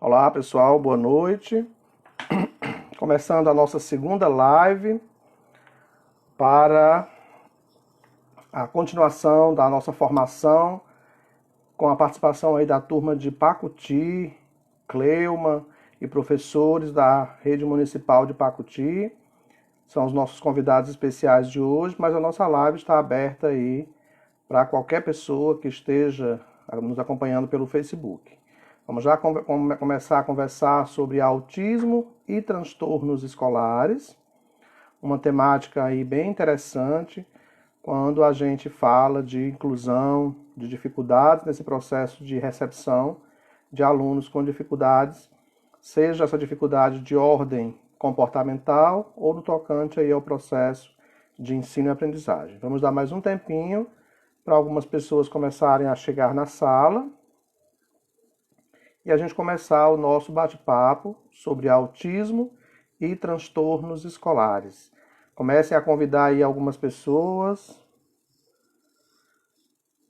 Olá pessoal, boa noite. Começando a nossa segunda live para a continuação da nossa formação com a participação aí da turma de Pacuti, Cleuma e professores da Rede Municipal de Pacuti. São os nossos convidados especiais de hoje, mas a nossa live está aberta aí para qualquer pessoa que esteja nos acompanhando pelo Facebook. Vamos já começar a conversar sobre autismo e transtornos escolares, uma temática aí bem interessante quando a gente fala de inclusão, de dificuldades nesse processo de recepção de alunos com dificuldades, seja essa dificuldade de ordem comportamental ou no tocante aí ao processo de ensino e aprendizagem. Vamos dar mais um tempinho para algumas pessoas começarem a chegar na sala e a gente começar o nosso bate-papo sobre autismo e transtornos escolares. Comecem a convidar aí algumas pessoas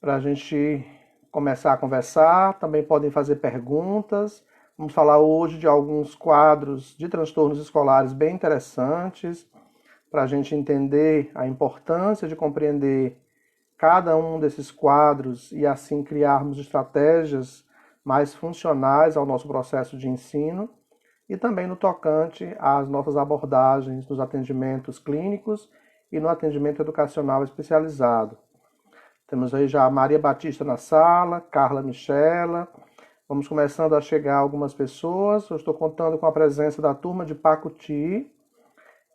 para a gente começar a conversar. Também podem fazer perguntas. Vamos falar hoje de alguns quadros de transtornos escolares bem interessantes para a gente entender a importância de compreender cada um desses quadros e assim criarmos estratégias mais funcionais ao nosso processo de ensino e também no tocante às nossas abordagens nos atendimentos clínicos e no atendimento educacional especializado. Temos aí já a Maria Batista na sala, Carla Michela. Vamos começando a chegar algumas pessoas. Eu estou contando com a presença da turma de Pacuti.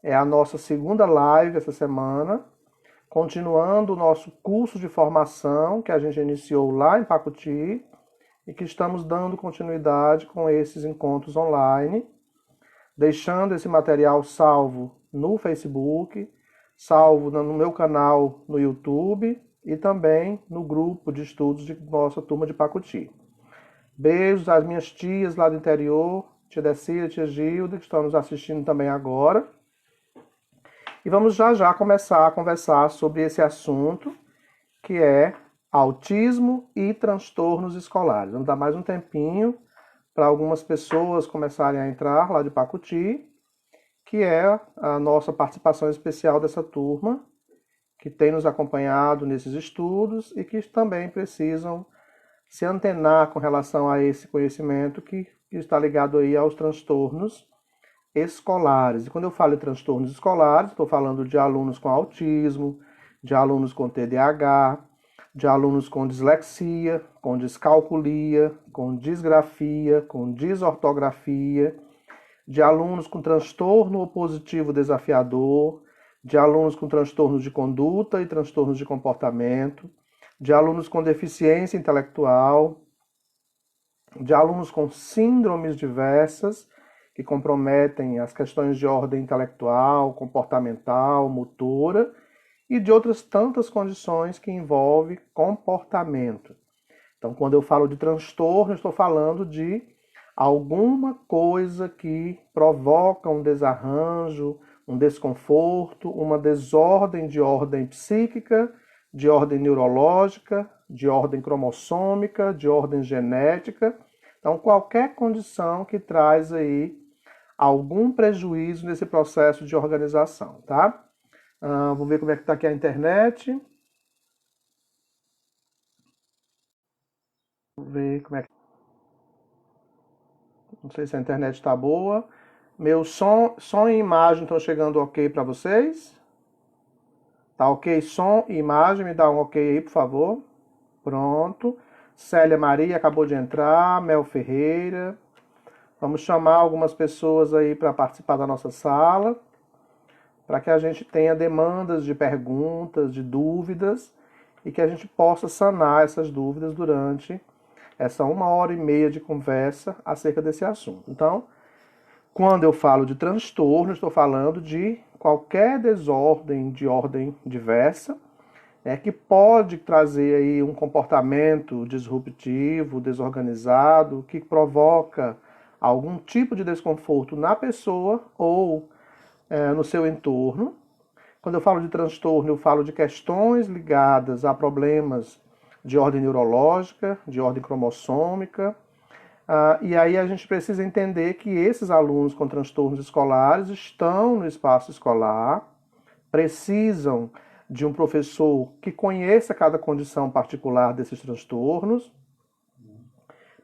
É a nossa segunda live essa semana, continuando o nosso curso de formação que a gente iniciou lá em Pacuti e que estamos dando continuidade com esses encontros online, deixando esse material salvo no Facebook, salvo no meu canal no YouTube e também no grupo de estudos de nossa turma de Pacuti. Beijos às minhas tias lá do interior, tia Decília, tia Gilda, que estão nos assistindo também agora. E vamos já começar a conversar sobre esse assunto, que é autismo e transtornos escolares. Vamos dar mais um tempinho para algumas pessoas começarem a entrar lá de Pacuti, que é a nossa participação especial dessa turma, que tem nos acompanhado nesses estudos e que também precisam se antenar com relação a esse conhecimento que está ligado aí aos transtornos escolares. E quando eu falo em transtornos escolares, estou falando de alunos com autismo, de alunos com TDAH, de alunos com dislexia, com descalculia, com disgrafia, com desortografia, de alunos com transtorno opositivo desafiador, de alunos com transtornos de conduta e transtornos de comportamento, de alunos com deficiência intelectual, de alunos com síndromes diversas que comprometem as questões de ordem intelectual, comportamental, motora, e de outras tantas condições que envolvem comportamento. Então, quando eu falo de transtorno, estou falando de alguma coisa que provoca um desarranjo, um desconforto, uma desordem de ordem psíquica, de ordem neurológica, de ordem cromossômica, de ordem genética. Então, qualquer condição que traz aí algum prejuízo nesse processo de organização, tá? Vou ver como é que está aqui a internet. Vou ver como é que... Não sei se a internet está boa. Meu som e imagem estão chegando ok para vocês? Tá ok som e imagem? Me dá um ok aí, por favor. Pronto. Célia Maria acabou de entrar. Mel Ferreira. Vamos chamar algumas pessoas aí para participar da nossa sala, para que a gente tenha demandas de perguntas, de dúvidas, e que a gente possa sanar essas dúvidas durante essa 1h30 de conversa acerca desse assunto. Então, quando eu falo de transtorno, estou falando de qualquer desordem de ordem diversa, que pode trazer aí um comportamento disruptivo, desorganizado, que provoca algum tipo de desconforto na pessoa ou no seu entorno. Quando eu falo de transtorno, eu falo de questões ligadas a problemas de ordem neurológica, de ordem cromossômica, E aí a gente precisa entender que esses alunos com transtornos escolares estão no espaço escolar, precisam de um professor que conheça cada condição particular desses transtornos,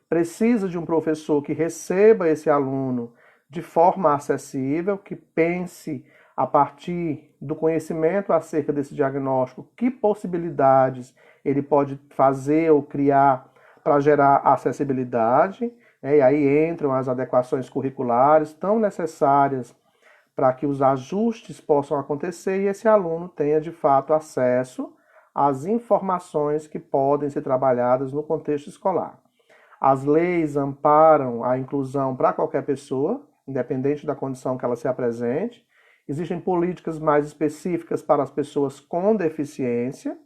precisa de um professor que receba esse aluno de forma acessível, que pense a partir do conhecimento acerca desse diagnóstico, que possibilidades ele pode fazer ou criar para gerar acessibilidade, né? E aí entram as adequações curriculares tão necessárias para que os ajustes possam acontecer e esse aluno tenha de fato acesso às informações que podem ser trabalhadas no contexto escolar. As leis amparam a inclusão para qualquer pessoa, independente da condição que ela se apresente. Existem políticas mais específicas para as pessoas com deficiência.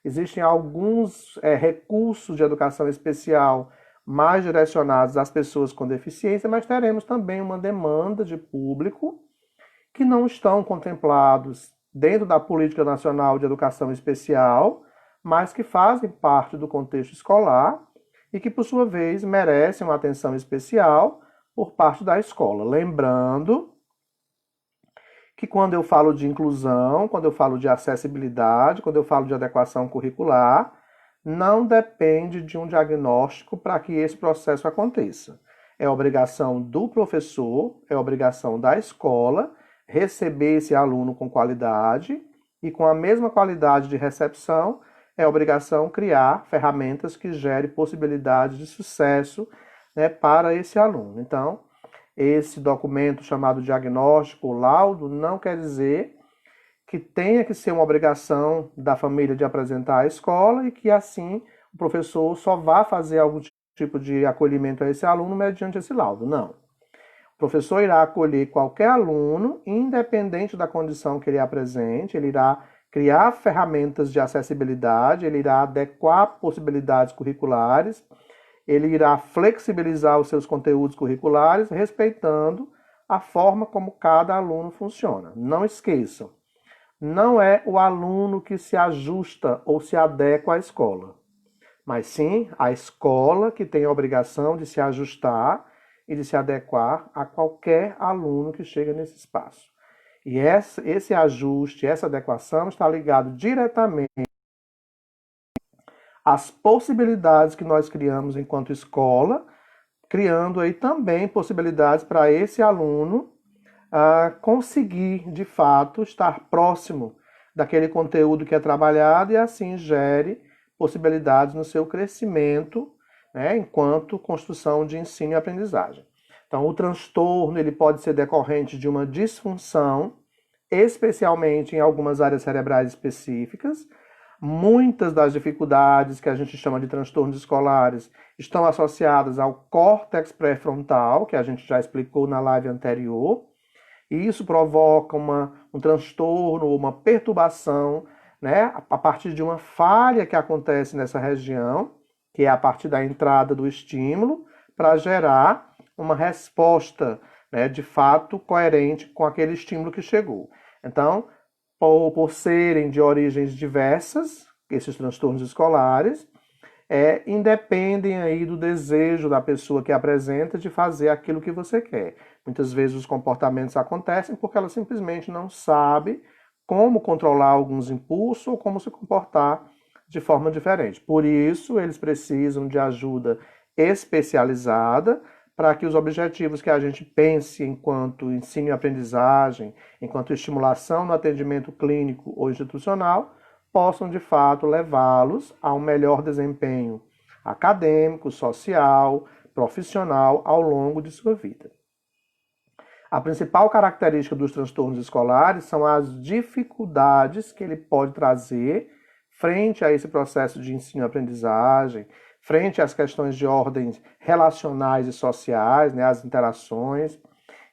Existem alguns recursos de educação especial mais direcionados às pessoas com deficiência, mas teremos também uma demanda de público que não estão contemplados dentro da Política Nacional de Educação Especial, mas que fazem parte do contexto escolar e que, por sua vez, merecem uma atenção especial por parte da escola. Lembrando que quando eu falo de inclusão, quando eu falo de acessibilidade, quando eu falo de adequação curricular, não depende de um diagnóstico para que esse processo aconteça. É obrigação do professor, é obrigação da escola receber esse aluno com qualidade e com a mesma qualidade de recepção, é obrigação criar ferramentas que gerem possibilidades de sucesso, né, para esse aluno. Então, esse documento chamado diagnóstico, laudo, não quer dizer que tenha que ser uma obrigação da família de apresentar à escola e que assim o professor só vá fazer algum tipo de acolhimento a esse aluno mediante esse laudo. Não. O professor irá acolher qualquer aluno, independente da condição que ele apresente, ele irá criar ferramentas de acessibilidade, ele irá adequar possibilidades curriculares, ele irá flexibilizar os seus conteúdos curriculares, respeitando a forma como cada aluno funciona. Não esqueçam, não é o aluno que se ajusta ou se adequa à escola, mas sim a escola que tem a obrigação de se ajustar e de se adequar a qualquer aluno que chega nesse espaço. E esse ajuste, essa adequação está ligado diretamente às possibilidades que nós criamos enquanto escola, criando aí também possibilidades para esse aluno conseguir, de fato, estar próximo daquele conteúdo que é trabalhado e assim gere possibilidades no seu crescimento, né, enquanto construção de ensino e aprendizagem. Então, o transtorno ele pode ser decorrente de uma disfunção, especialmente em algumas áreas cerebrais específicas. Muitas das dificuldades que a gente chama de transtornos escolares estão associadas ao córtex pré-frontal, que a gente já explicou na live anterior, e isso provoca um transtorno, uma perturbação, né, a partir de uma falha que acontece nessa região, que é a partir da entrada do estímulo, para gerar uma resposta, né, de fato coerente com aquele estímulo que chegou. Então, por serem de origens diversas, esses transtornos escolares, independem aí do desejo da pessoa que apresenta de fazer aquilo que você quer. Muitas vezes os comportamentos acontecem porque ela simplesmente não sabe como controlar alguns impulsos ou como se comportar de forma diferente. Por isso, eles precisam de ajuda especializada para que os objetivos que a gente pense enquanto ensino e aprendizagem, enquanto estimulação no atendimento clínico ou institucional, possam de fato levá-los a um melhor desempenho acadêmico, social, profissional ao longo de sua vida. A principal característica dos transtornos escolares são as dificuldades que ele pode trazer frente a esse processo de ensino e aprendizagem, frente às questões de ordens relacionais e sociais, né, as interações.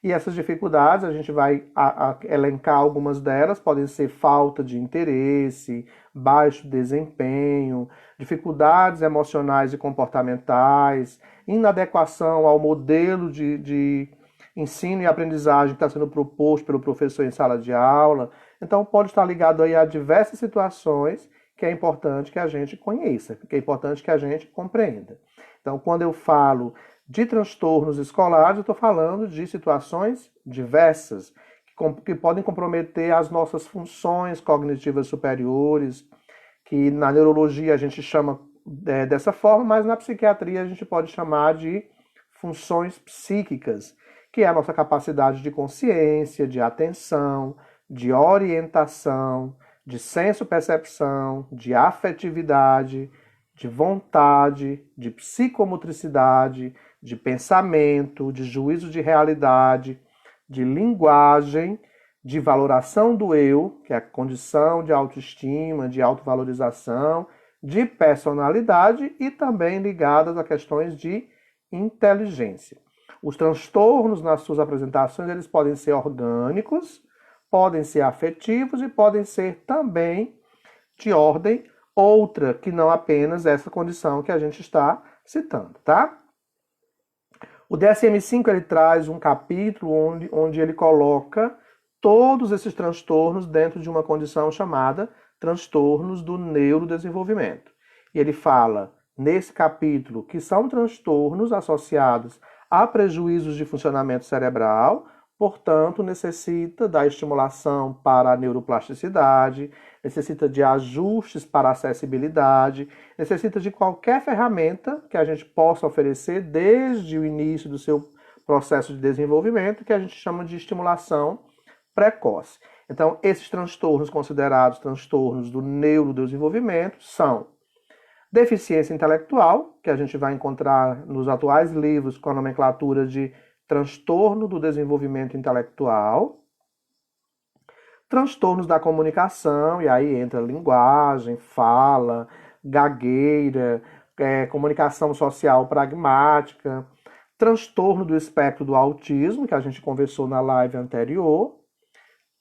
E essas dificuldades, a gente vai elencar algumas delas, podem ser falta de interesse, baixo desempenho, dificuldades emocionais e comportamentais, inadequação ao modelo de ensino e aprendizagem que está sendo proposto pelo professor em sala de aula. Então, pode estar ligado aí a diversas situações que é importante que a gente conheça, que é importante que a gente compreenda. Então, quando eu falo de transtornos escolares, eu estou falando de situações diversas, que podem comprometer as nossas funções cognitivas superiores, que na neurologia a gente chama dessa forma, mas na psiquiatria a gente pode chamar de funções psíquicas, que é a nossa capacidade de consciência, de atenção, de orientação, de senso-percepção, de afetividade, de vontade, de psicomotricidade, de pensamento, de juízo de realidade, de linguagem, de valoração do eu, que é a condição de autoestima, de autovalorização, de personalidade e também ligadas a questões de inteligência. Os transtornos nas suas apresentações, eles podem ser orgânicos, podem ser afetivos e podem ser também de ordem outra, que não apenas essa condição que a gente está citando, tá? O DSM-5 ele traz um capítulo onde ele coloca todos esses transtornos dentro de uma condição chamada transtornos do neurodesenvolvimento. E ele fala, nesse capítulo, que são transtornos associados a prejuízos de funcionamento cerebral, portanto, necessita da estimulação para a neuroplasticidade, necessita de ajustes para a acessibilidade, necessita de qualquer ferramenta que a gente possa oferecer desde o início do seu processo de desenvolvimento, que a gente chama de estimulação precoce. Então, esses transtornos considerados transtornos do neurodesenvolvimento são deficiência intelectual, que a gente vai encontrar nos atuais livros com a nomenclatura de transtorno do desenvolvimento intelectual, transtornos da comunicação, e aí entra linguagem, fala, gagueira, comunicação social pragmática, transtorno do espectro do autismo, que a gente conversou na live anterior,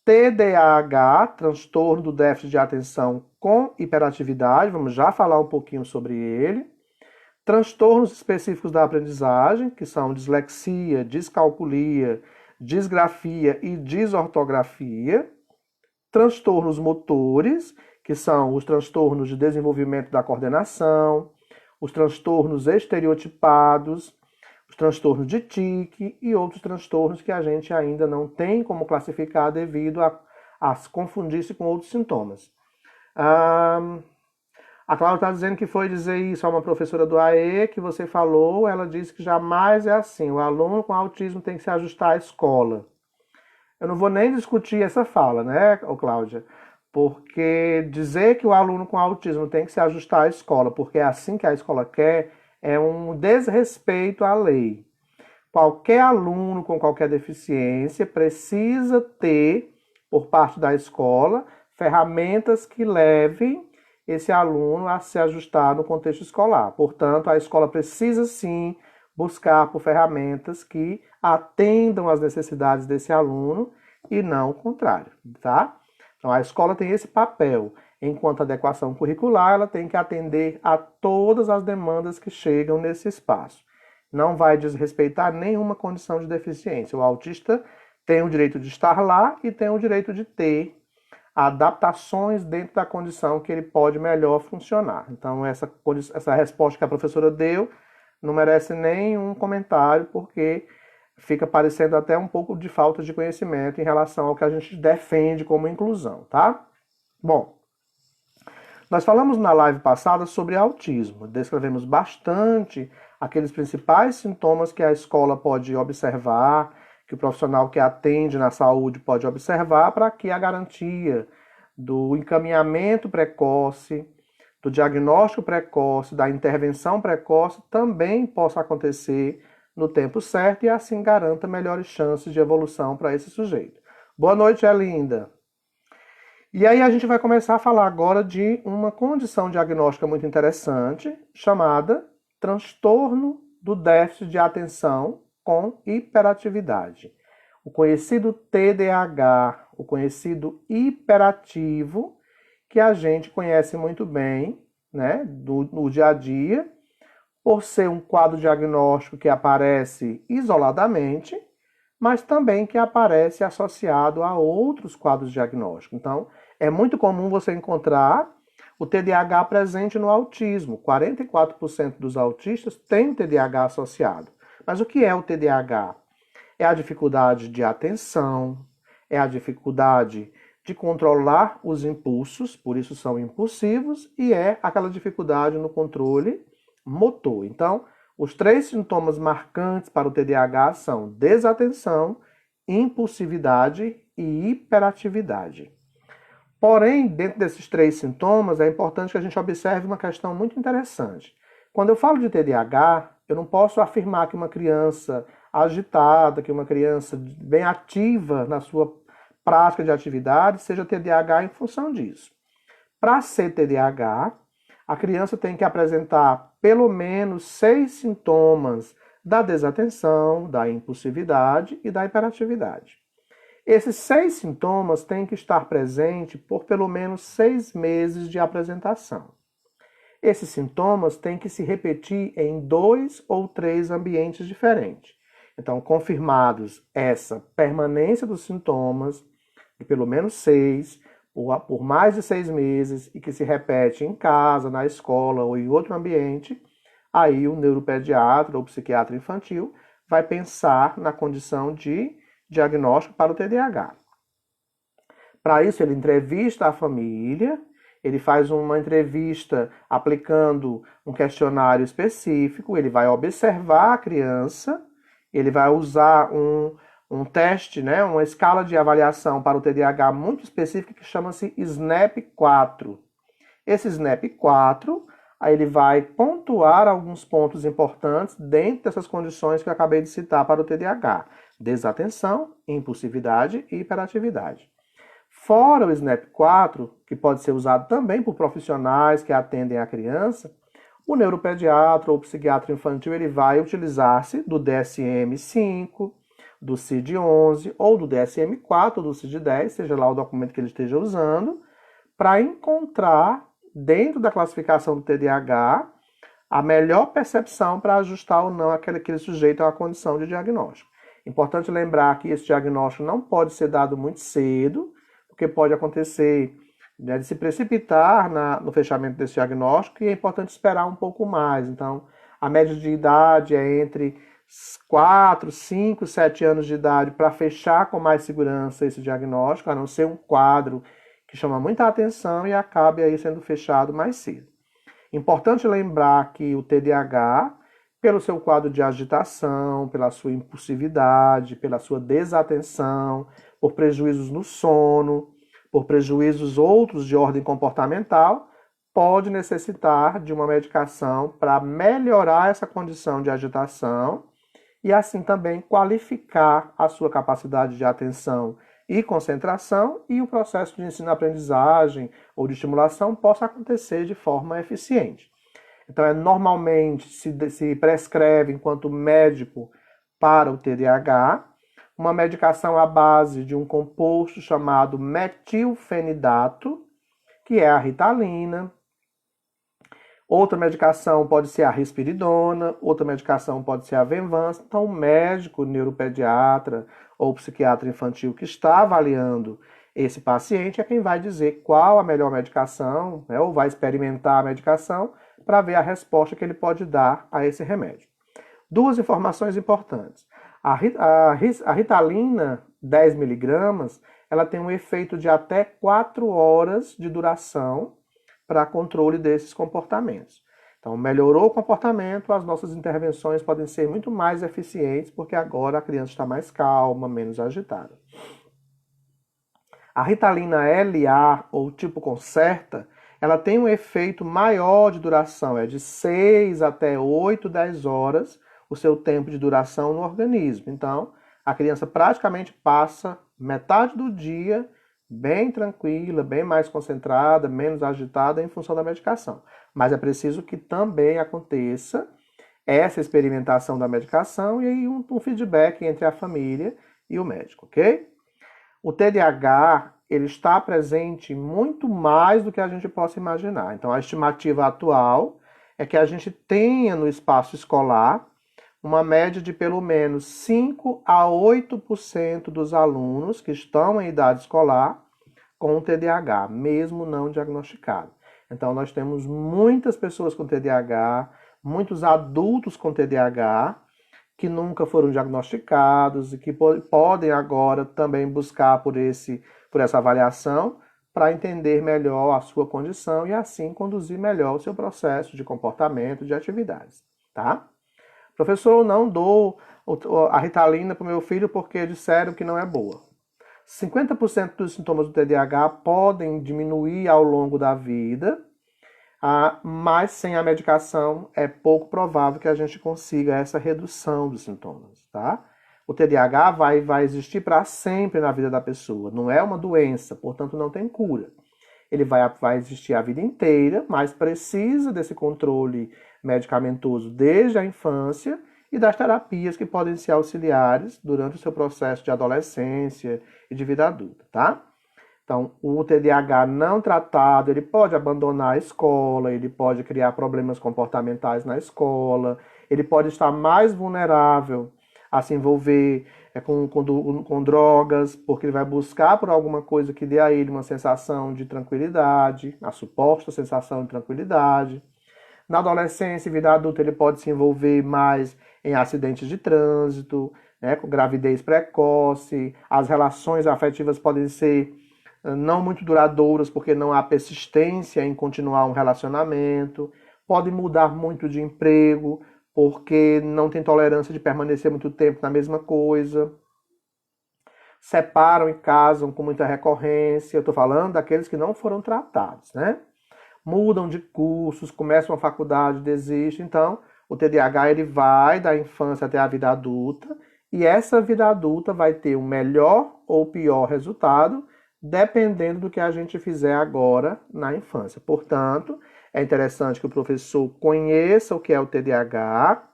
TDAH, transtorno do déficit de atenção com hiperatividade, vamos já falar um pouquinho sobre ele. Transtornos específicos da aprendizagem, que são dislexia, descalculia, disgrafia e desortografia. Transtornos motores, que são os transtornos de desenvolvimento da coordenação, os transtornos estereotipados, os transtornos de tique e outros transtornos que a gente ainda não tem como classificar devido a se confundir-se com outros sintomas. A Cláudia está dizendo que foi dizer isso a uma professora do AE, que você falou, ela disse que jamais é assim, o aluno com autismo tem que se ajustar à escola. Eu não vou nem discutir essa fala, né, Cláudia? Porque dizer que o aluno com autismo tem que se ajustar à escola, porque é assim que a escola quer, é um desrespeito à lei. Qualquer aluno com qualquer deficiência precisa ter, por parte da escola, ferramentas que levem esse aluno a se ajustar no contexto escolar. Portanto, a escola precisa sim buscar por ferramentas que atendam às necessidades desse aluno e não o contrário, tá? Então, a escola tem esse papel. Enquanto adequação curricular, ela tem que atender a todas as demandas que chegam nesse espaço. Não vai desrespeitar nenhuma condição de deficiência. O autista tem o direito de estar lá e tem o direito de ter adaptações dentro da condição que ele pode melhor funcionar. Então, essa resposta que a professora deu não merece nenhum comentário, porque fica parecendo até um pouco de falta de conhecimento em relação ao que a gente defende como inclusão, tá? Bom, nós falamos na live passada sobre autismo, descrevemos bastante aqueles principais sintomas que a escola pode observar, que o profissional que atende na saúde pode observar para que a garantia do encaminhamento precoce, do diagnóstico precoce, da intervenção precoce também possa acontecer no tempo certo e assim garanta melhores chances de evolução para esse sujeito. Boa noite, Elinda. E aí a gente vai começar a falar agora de uma condição diagnóstica muito interessante, chamada transtorno do déficit de atenção com hiperatividade. O conhecido TDAH, o conhecido hiperativo, que a gente conhece muito bem, né, no dia a dia, por ser um quadro diagnóstico que aparece isoladamente, mas também que aparece associado a outros quadros diagnósticos. Então, é muito comum você encontrar o TDAH presente no autismo. 44% dos autistas têm TDAH associado. Mas o que é o TDAH? É a dificuldade de atenção, é a dificuldade de controlar os impulsos, por isso são impulsivos, e é aquela dificuldade no controle motor. Então, os 3 sintomas marcantes para o TDAH são desatenção, impulsividade e hiperatividade. Porém, dentro desses 3 sintomas, é importante que a gente observe uma questão muito interessante. Quando eu falo de TDAH, eu não posso afirmar que uma criança agitada, que uma criança bem ativa na sua prática de atividade seja TDAH em função disso. Para ser TDAH, a criança tem que apresentar pelo menos 6 sintomas da desatenção, da impulsividade e da hiperatividade. Esses 6 sintomas têm que estar presentes por pelo menos 6 meses de apresentação. Esses sintomas têm que se repetir em 2 ou 3 ambientes diferentes. Então, confirmados essa permanência dos sintomas, de pelo menos 6, por mais de 6 meses, e que se repete em casa, na escola ou em outro ambiente, aí o neuropediatra ou psiquiatra infantil vai pensar na condição de diagnóstico para o TDAH. Para isso, ele entrevista a família, ele faz uma entrevista aplicando um questionário específico, ele vai observar a criança, ele vai usar um teste, né, uma escala de avaliação para o TDAH muito específica que chama-se SNAP-4. Esse SNAP-4, aí ele vai pontuar alguns pontos importantes dentro dessas condições que eu acabei de citar para o TDAH. Desatenção, impulsividade e hiperatividade. Fora o SNAP-4, que pode ser usado também por profissionais que atendem a criança, o neuropediatra ou psiquiatra infantil ele vai utilizar-se do DSM-5, do CID-11 ou do DSM-4 ou do CID-10, seja lá o documento que ele esteja usando, para encontrar dentro da classificação do TDAH a melhor percepção para ajustar ou não aquele sujeito à condição de diagnóstico. Importante lembrar que esse diagnóstico não pode ser dado muito cedo, porque pode acontecer, né, de se precipitar no fechamento desse diagnóstico, e é importante esperar um pouco mais. Então, a média de idade é entre 4, 5, 7 anos de idade para fechar com mais segurança esse diagnóstico, a não ser um quadro que chama muita atenção e acabe aí sendo fechado mais cedo. Importante lembrar que o TDAH, pelo seu quadro de agitação, pela sua impulsividade, pela sua desatenção, por prejuízos no sono, por prejuízos outros de ordem comportamental, pode necessitar de uma medicação para melhorar essa condição de agitação e assim também qualificar a sua capacidade de atenção e concentração, e o processo de ensino-aprendizagem ou de estimulação possa acontecer de forma eficiente. Então, normalmente se prescreve, enquanto médico, para o TDAH, uma medicação à base de um composto chamado metilfenidato, que é a Ritalina. Outra medicação pode ser a risperidona, outra medicação pode ser a Venvanse. Então, o médico, neuropediatra ou psiquiatra infantil que está avaliando esse paciente é quem vai dizer qual a melhor medicação, né, ou vai experimentar a medicação para ver a resposta que ele pode dar a esse remédio. 2 informações importantes. A Ritalina 10 miligramas, ela tem um efeito de até 4 horas de duração para controle desses comportamentos. Então, melhorou o comportamento, as nossas intervenções podem ser muito mais eficientes, porque agora a criança está mais calma, menos agitada. A Ritalina LA, ou tipo Concerta, ela tem um efeito maior de duração, é de 6 até 8, 10 horas o seu tempo de duração no organismo. Então, a criança praticamente passa metade do dia bem tranquila, bem mais concentrada, menos agitada em função da medicação. Mas é preciso que também aconteça essa experimentação da medicação e aí um feedback entre a família e o médico, ok? O TDAH, ele está presente muito mais do que a gente possa imaginar. Então, a estimativa atual é que a gente tenha no espaço escolar uma média de pelo menos 5 a 8% dos alunos que estão em idade escolar com TDAH, mesmo não diagnosticado. Então, nós temos muitas pessoas com TDAH, muitos adultos com TDAH, que nunca foram diagnosticados e que podem agora também buscar por essa avaliação para entender melhor a sua condição e assim conduzir melhor o seu processo de comportamento, de atividades, tá? Professor, eu não dou a Ritalina para o meu filho porque disseram que não é boa. 50% dos sintomas do TDAH podem diminuir ao longo da vida, mas sem a medicação é pouco provável que a gente consiga essa redução dos sintomas, tá? O TDAH vai existir para sempre na vida da pessoa, não é uma doença, portanto não tem cura. Ele vai existir a vida inteira, mas precisa desse controle medicamentoso desde a infância e das terapias que podem ser auxiliares durante o seu processo de adolescência e de vida adulta, tá? Então, o TDAH não tratado, ele pode abandonar a escola, ele pode criar problemas comportamentais na escola, ele pode estar mais vulnerável a se envolver com drogas, porque ele vai buscar por alguma coisa que dê a ele uma sensação de tranquilidade, a suposta sensação de tranquilidade. Na adolescência e vida adulta, ele pode se envolver mais em acidentes de trânsito, né, com gravidez precoce, as relações afetivas podem ser não muito duradouras, porque não há persistência em continuar um relacionamento, pode mudar muito de emprego, porque não tem tolerância de permanecer muito tempo na mesma coisa, separam e casam com muita recorrência, eu estou falando daqueles que não foram tratados, né? Mudam de cursos, começam a faculdade, desistem, então o TDAH ele vai da infância até a vida adulta, e essa vida adulta vai ter um melhor ou pior resultado, dependendo do que a gente fizer agora na infância. Portanto, é interessante que o professor conheça o que é o TDAH,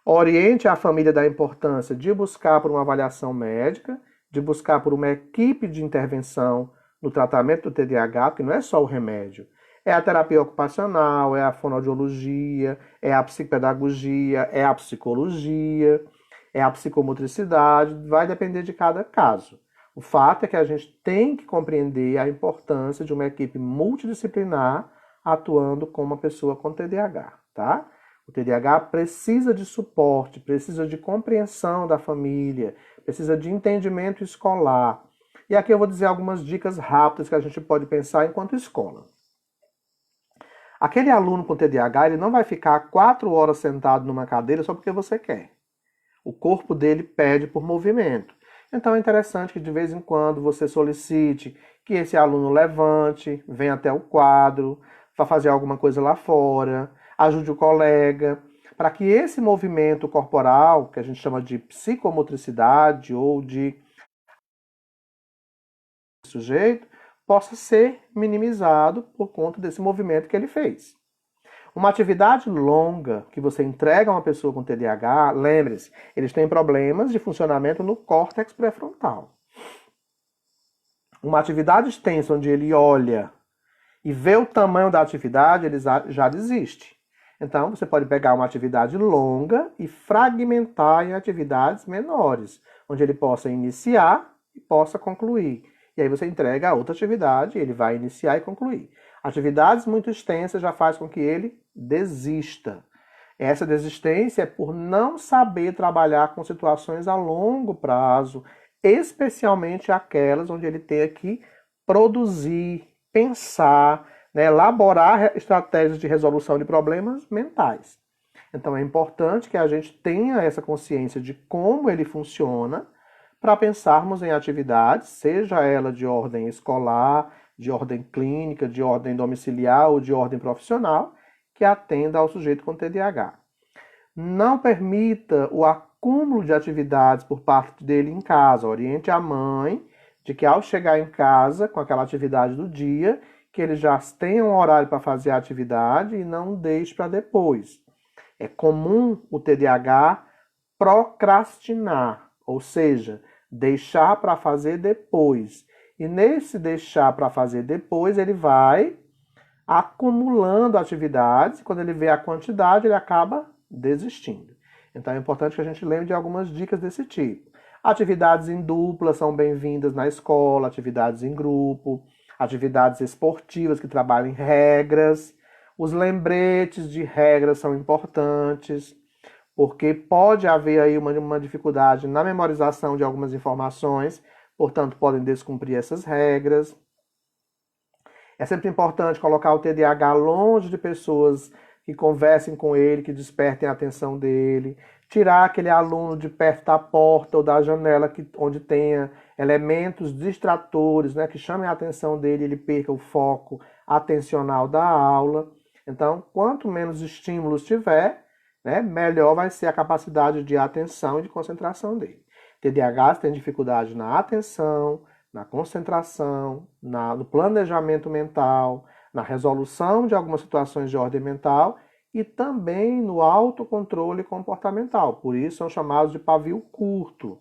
oriente a família da importância de buscar por uma avaliação médica, de buscar por uma equipe de intervenção no tratamento do TDAH, que não é só o remédio, é a terapia ocupacional, é a fonoaudiologia, é a psicopedagogia, é a psicologia, é a psicomotricidade, vai depender de cada caso. O fato é que a gente tem que compreender a importância de uma equipe multidisciplinar atuando com uma pessoa com TDAH, tá? O TDAH precisa de suporte, precisa de compreensão da família, precisa de entendimento escolar. E aqui eu vou dizer algumas dicas rápidas que a gente pode pensar enquanto escola. Aquele aluno com TDAH, ele não vai ficar 4 horas sentado numa cadeira só porque você quer. O corpo dele pede por movimento. Então é interessante que de vez em quando você solicite que esse aluno levante, venha até o quadro, vá fazer alguma coisa lá fora, ajude o colega, para que esse movimento corporal, que a gente chama de psicomotricidade ou de sujeito, possa ser minimizado por conta desse movimento que ele fez. Uma atividade longa que você entrega a uma pessoa com TDAH, lembre-se, eles têm problemas de funcionamento no córtex pré-frontal. Uma atividade extensa onde ele olha e vê o tamanho da atividade, ele já desiste. Então, você pode pegar uma atividade longa e fragmentar em atividades menores, onde ele possa iniciar e possa concluir. E aí você entrega a outra atividade, ele vai iniciar e concluir. Atividades muito extensas já faz com que ele desista. Essa desistência é por não saber trabalhar com situações a longo prazo, especialmente aquelas onde ele tem que produzir, pensar, né, elaborar estratégias de resolução de problemas mentais. Então é importante que a gente tenha essa consciência de como ele funciona para pensarmos em atividades, seja ela de ordem escolar, de ordem clínica, de ordem domiciliar ou de ordem profissional, que atenda ao sujeito com TDAH. Não permita o acúmulo de atividades por parte dele em casa. Oriente a mãe de que ao chegar em casa com aquela atividade do dia, que ele já tenha um horário para fazer a atividade e não deixe para depois. É comum o TDAH procrastinar, ou seja, deixar para fazer depois. E nesse deixar para fazer depois, ele vai acumulando atividades, e quando ele vê a quantidade, ele acaba desistindo. Então é importante que a gente lembre de algumas dicas desse tipo. Atividades em dupla são bem-vindas na escola, atividades em grupo, atividades esportivas que trabalhem regras. Os lembretes de regras são importantes, porque pode haver aí uma dificuldade na memorização de algumas informações, portanto, podem descumprir essas regras. É sempre importante colocar o TDAH longe de pessoas que conversem com ele, que despertem a atenção dele, tirar aquele aluno de perto da porta ou da janela onde tenha elementos distratores, né, que chamem a atenção dele, ele perca o foco atencional da aula. Então, quanto menos estímulos tiver, né, melhor vai ser a capacidade de atenção e de concentração dele. TDAH tem dificuldade na atenção, na concentração, no planejamento mental, na resolução de algumas situações de ordem mental e também no autocontrole comportamental. Por isso são chamados de pavio curto.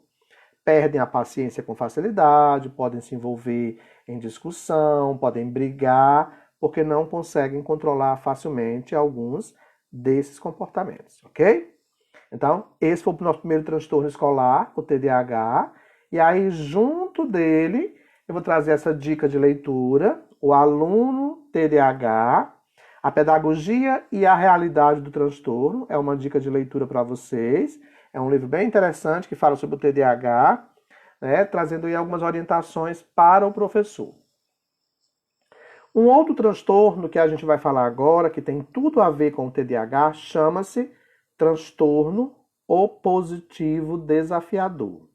Perdem a paciência com facilidade, podem se envolver em discussão, podem brigar, porque não conseguem controlar facilmente alguns desses comportamentos, ok? Então, esse foi o nosso primeiro transtorno escolar, o TDAH. E aí, junto dele, eu vou trazer essa dica de leitura, O Aluno TDAH, a Pedagogia e a Realidade do Transtorno. É uma dica de leitura para vocês. É um livro bem interessante que fala sobre o TDAH, né, trazendo aí algumas orientações para o professor. Um outro transtorno que a gente vai falar agora, que tem tudo a ver com o TDAH, chama-se transtorno opositivo desafiador.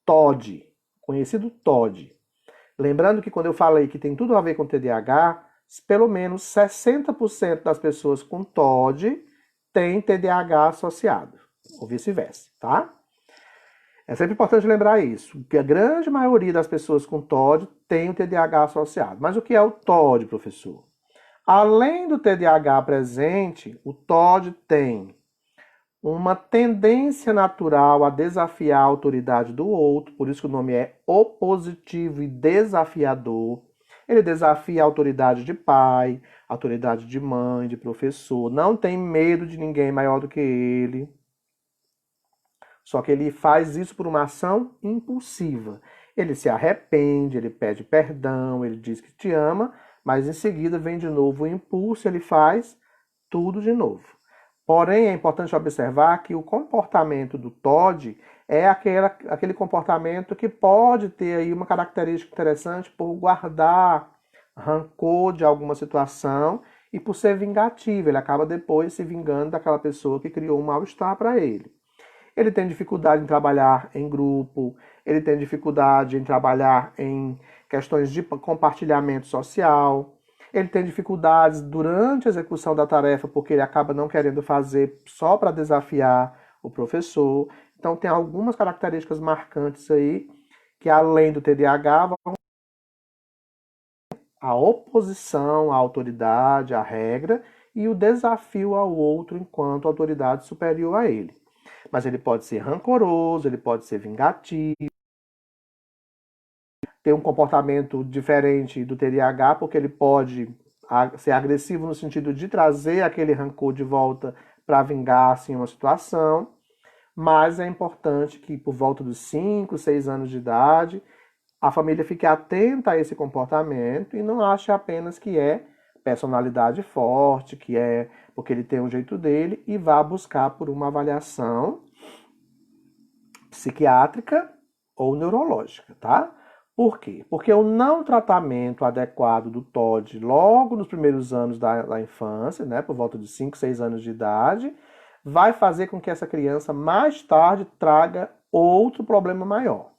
TOD, conhecido TOD. Lembrando que quando eu falei que tem tudo a ver com TDAH, pelo menos 60% das pessoas com TOD têm TDAH associado, ou vice-versa, tá? É sempre importante lembrar isso, que a grande maioria das pessoas com TOD tem o TDAH associado. Mas o que é o TOD, professor? Além do TDAH presente, o TOD tem uma tendência natural a desafiar a autoridade do outro, por isso que o nome é opositivo e desafiador. Ele desafia a autoridade de pai, a autoridade de mãe, de professor, não tem medo de ninguém maior do que ele. Só que ele faz isso por uma ação impulsiva. Ele se arrepende, ele pede perdão, ele diz que te ama, mas em seguida vem de novo o impulso, ele faz tudo de novo. Porém, é importante observar que o comportamento do TOD é aquele comportamento que pode ter aí uma característica interessante por guardar rancor de alguma situação e por ser vingativo. Ele acaba depois se vingando daquela pessoa que criou um mal-estar para ele. Ele tem dificuldade em trabalhar em grupo, ele tem dificuldade em trabalhar em questões de compartilhamento social, ele tem dificuldades durante a execução da tarefa porque ele acaba não querendo fazer só para desafiar o professor. Então tem algumas características marcantes aí que além do TDAH vão a oposição à autoridade, à regra e o desafio ao outro enquanto autoridade superior a ele. Mas ele pode ser rancoroso, ele pode ser vingativo, ter um comportamento diferente do TDAH, porque ele pode ser agressivo no sentido de trazer aquele rancor de volta para vingar-se em uma situação. Mas é importante que por volta dos 5, 6 anos de idade, a família fique atenta a esse comportamento e não ache apenas que é personalidade forte, que é porque ele tem um jeito dele, e vá buscar por uma avaliação psiquiátrica ou neurológica, tá? Por quê? Porque o não tratamento adequado do TOD logo nos primeiros anos da infância, né, por volta de 5, 6 anos de idade, vai fazer com que essa criança mais tarde traga outro problema maior,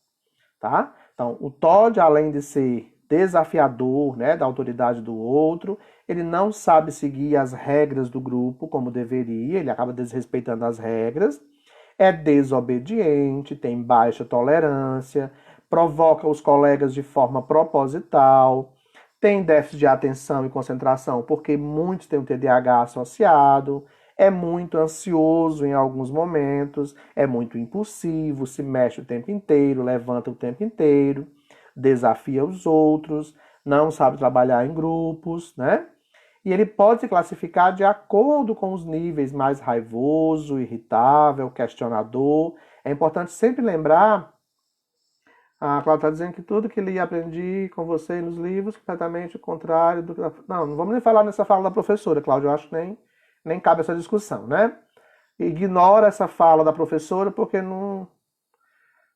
tá? Então, o TOD, além de ser desafiador, né, da autoridade do outro, ele não sabe seguir as regras do grupo como deveria, ele acaba desrespeitando as regras, é desobediente, tem baixa tolerância, provoca os colegas de forma proposital, tem déficit de atenção e concentração, porque muitos têm o TDAH associado, é muito ansioso em alguns momentos, é muito impulsivo, se mexe o tempo inteiro, levanta o tempo inteiro, desafia os outros, não sabe trabalhar em grupos, né? E ele pode se classificar de acordo com os níveis mais raivoso, irritável, questionador. É importante sempre lembrar, a Cláudia está dizendo que tudo que li e aprendi com você nos livros, completamente o contrário do. Não vamos nem falar nessa fala da professora, Cláudia, eu acho que nem cabe essa discussão, né? ignora essa fala da professora porque não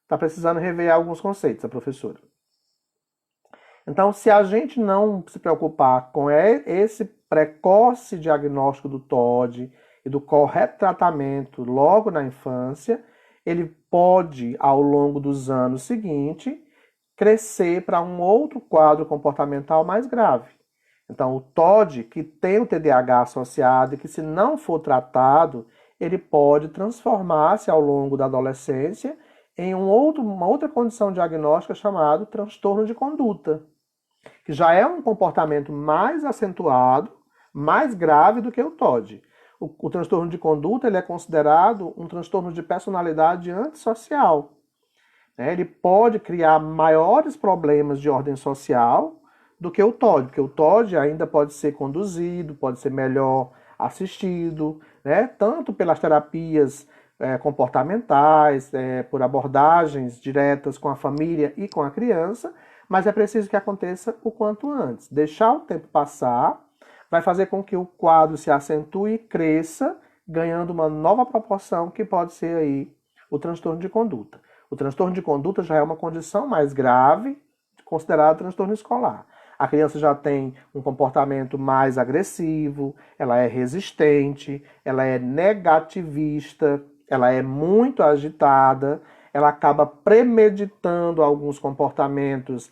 está precisando rever alguns conceitos, a professora. Então, se a gente não se preocupar com esse precoce diagnóstico do TOD e do correto tratamento logo na infância, ele pode, ao longo dos anos seguintes, crescer para um outro quadro comportamental mais grave. Então, o TOD, que tem o TDAH associado e que, se não for tratado, ele pode transformar-se ao longo da adolescência em uma outra condição diagnóstica chamada transtorno de conduta, que já é um comportamento mais acentuado, mais grave do que o TOD. O transtorno de conduta ele é considerado um transtorno de personalidade antissocial. Ele pode criar maiores problemas de ordem social do que o TOD, porque o TOD ainda pode ser conduzido, pode ser melhor assistido, tanto pelas terapias comportamentais, por abordagens diretas com a família e com a criança, mas é preciso que aconteça o quanto antes. Deixar o tempo passar vai fazer com que o quadro se acentue e cresça, ganhando uma nova proporção que pode ser aí o transtorno de conduta. O transtorno de conduta já é uma condição mais grave, considerada transtorno escolar. A criança já tem um comportamento mais agressivo, ela é resistente, ela é negativista, ela é muito agitada, ela acaba premeditando alguns comportamentos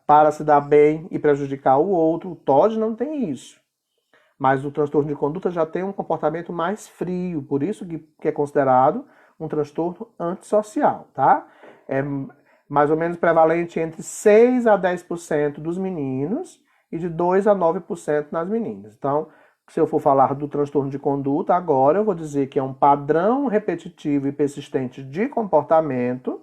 para se dar bem e prejudicar o outro. O TOD não tem isso. Mas o transtorno de conduta já tem um comportamento mais frio, por isso que é considerado um transtorno antissocial, tá? É mais ou menos prevalente entre 6 a 10% dos meninos e de 2 a 9% nas meninas. Então, se eu for falar do transtorno de conduta, agora eu vou dizer que é um padrão repetitivo e persistente de comportamento,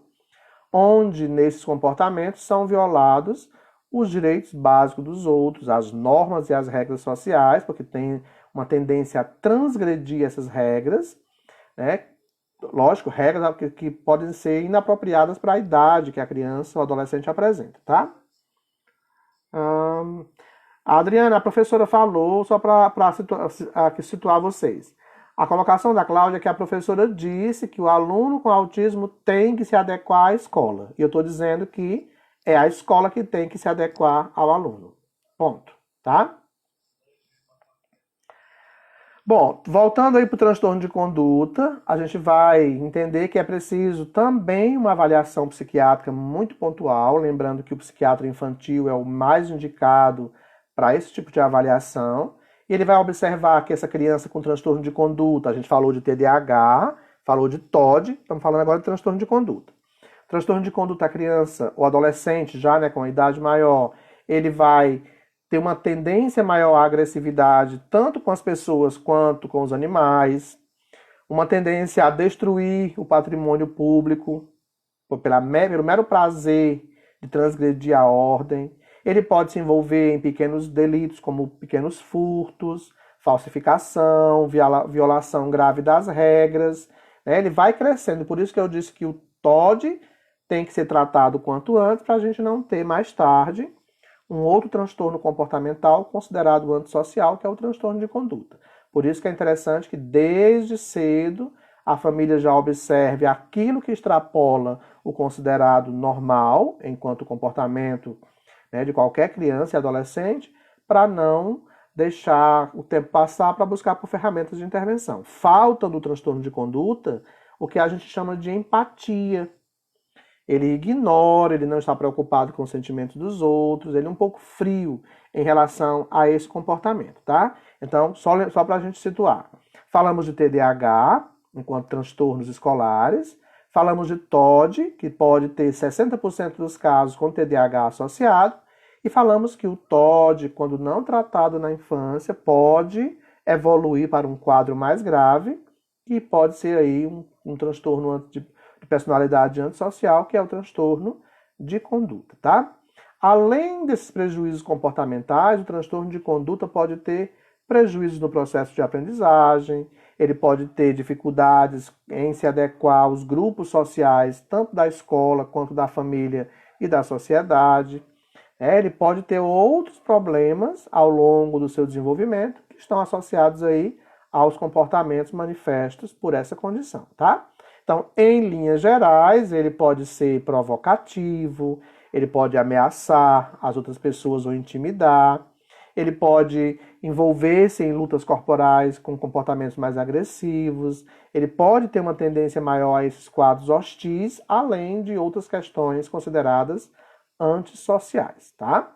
onde nesses comportamentos são violados os direitos básicos dos outros, as normas e as regras sociais, porque tem uma tendência a transgredir essas regras, Lógico, regras que podem ser inapropriadas para a idade que a criança ou adolescente apresenta, tá? A Adriana, a professora falou, só para situar vocês. A colocação da Cláudia é que a professora disse que o aluno com autismo tem que se adequar à escola. E eu estou dizendo que é a escola que tem que se adequar ao aluno. Ponto, tá? Bom, voltando aí para o transtorno de conduta, a gente vai entender que é preciso também uma avaliação psiquiátrica muito pontual, lembrando que o psiquiatra infantil é o mais indicado para esse tipo de avaliação, e ele vai observar que essa criança com transtorno de conduta, a gente falou de TDAH, falou de TOD, estamos falando agora de transtorno de conduta. Transtorno de conduta, a criança ou adolescente já com a idade maior, ele vai ter uma tendência maior à agressividade, tanto com as pessoas quanto com os animais, uma tendência a destruir o patrimônio público, pelo mero prazer de transgredir a ordem. Ele pode se envolver em pequenos delitos, como pequenos furtos, falsificação, violação grave das regras. Ele vai crescendo, por isso que eu disse que o TOD tem que ser tratado quanto antes, para a gente não ter mais tarde um outro transtorno comportamental considerado antissocial, que é o transtorno de conduta. Por isso que é interessante que desde cedo a família já observe aquilo que extrapola o considerado normal, enquanto comportamento de qualquer criança e adolescente, para não deixar o tempo passar para buscar por ferramentas de intervenção. Falta do transtorno de conduta o que a gente chama de empatia. Ele ignora, ele não está preocupado com os sentimentos dos outros, ele é um pouco frio em relação a esse comportamento, tá? Então, só para a gente situar. Falamos de TDAH, enquanto transtornos escolares. Falamos de TOD, que pode ter 60% dos casos com TDAH associado. E falamos que o TOD, quando não tratado na infância, pode evoluir para um quadro mais grave, que pode ser aí um transtorno de personalidade antissocial, que é o transtorno de conduta, tá? Além desses prejuízos comportamentais, o transtorno de conduta pode ter prejuízos no processo de aprendizagem, ele pode ter dificuldades em se adequar aos grupos sociais, tanto da escola quanto da família e da sociedade. Ele pode ter outros problemas ao longo do seu desenvolvimento que estão associados aí aos comportamentos manifestos por essa condição, tá? Então, em linhas gerais, ele pode ser provocativo, ele pode ameaçar as outras pessoas ou intimidar, ele pode envolver-se em lutas corporais com comportamentos mais agressivos, ele pode ter uma tendência maior a esses quadros hostis, além de outras questões consideradas antissociais, tá?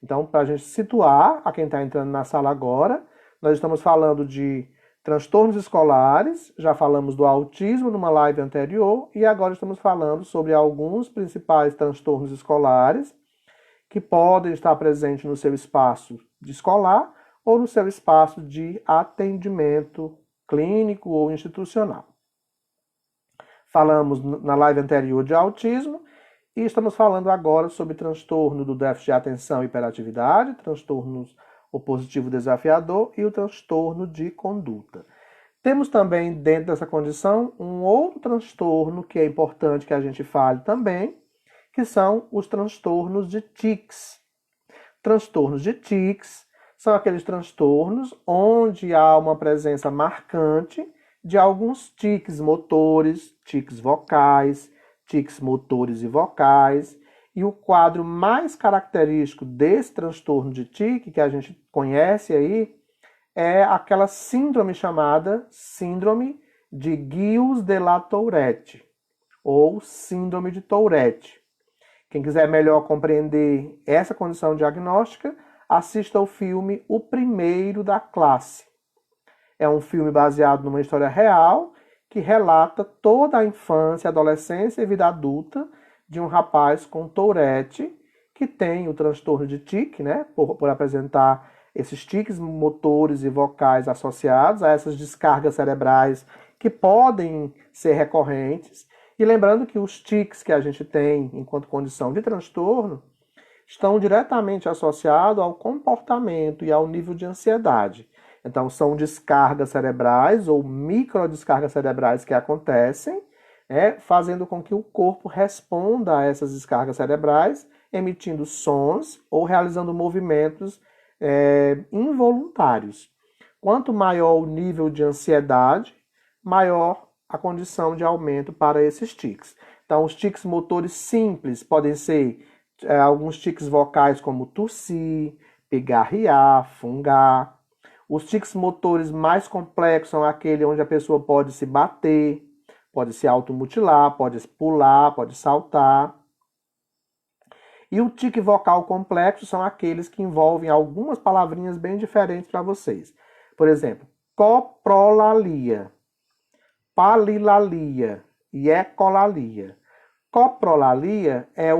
Então, para a gente situar a quem está entrando na sala agora, nós estamos falando de transtornos escolares, já falamos do autismo numa live anterior, e agora estamos falando sobre alguns principais transtornos escolares que podem estar presentes no seu espaço de escolar ou no seu espaço de atendimento clínico ou institucional. Falamos na live anterior de autismo e estamos falando agora sobre transtorno do déficit de atenção e hiperatividade, transtornos opositivo desafiador e o transtorno de conduta. Temos também, dentro dessa condição, um outro transtorno que é importante que a gente fale também, que são os transtornos de tics. Transtornos de tics são aqueles transtornos onde há uma presença marcante de alguns tics motores, tics vocais, tics motores e vocais. E o quadro mais característico desse transtorno de tique, que a gente conhece aí, é aquela síndrome chamada síndrome de Gilles de la Tourette, ou síndrome de Tourette. Quem quiser melhor compreender essa condição diagnóstica, assista ao filme O Primeiro da Classe. É um filme baseado numa história real que relata toda a infância, adolescência e vida adulta de um rapaz com Tourette que tem o transtorno de tique, né, por apresentar esses tiques motores e vocais associados a essas descargas cerebrais que podem ser recorrentes. E lembrando que os tiques que a gente tem enquanto condição de transtorno estão diretamente associados ao comportamento e ao nível de ansiedade. Então, são descargas cerebrais ou microdescargas cerebrais que acontecem, fazendo com que o corpo responda a essas descargas cerebrais, emitindo sons ou realizando movimentos involuntários. Quanto maior o nível de ansiedade, maior a condição de aumento para esses tics. Então, os tics motores simples podem ser alguns tics vocais como tossir, pigarrear, fungar. Os tics motores mais complexos são aquele onde a pessoa pode se bater, pode se automutilar, pode pular, pode saltar. E o tique vocal complexo são aqueles que envolvem algumas palavrinhas bem diferentes para vocês. Por exemplo, coprolalia, palilalia e ecolalia. Coprolalia é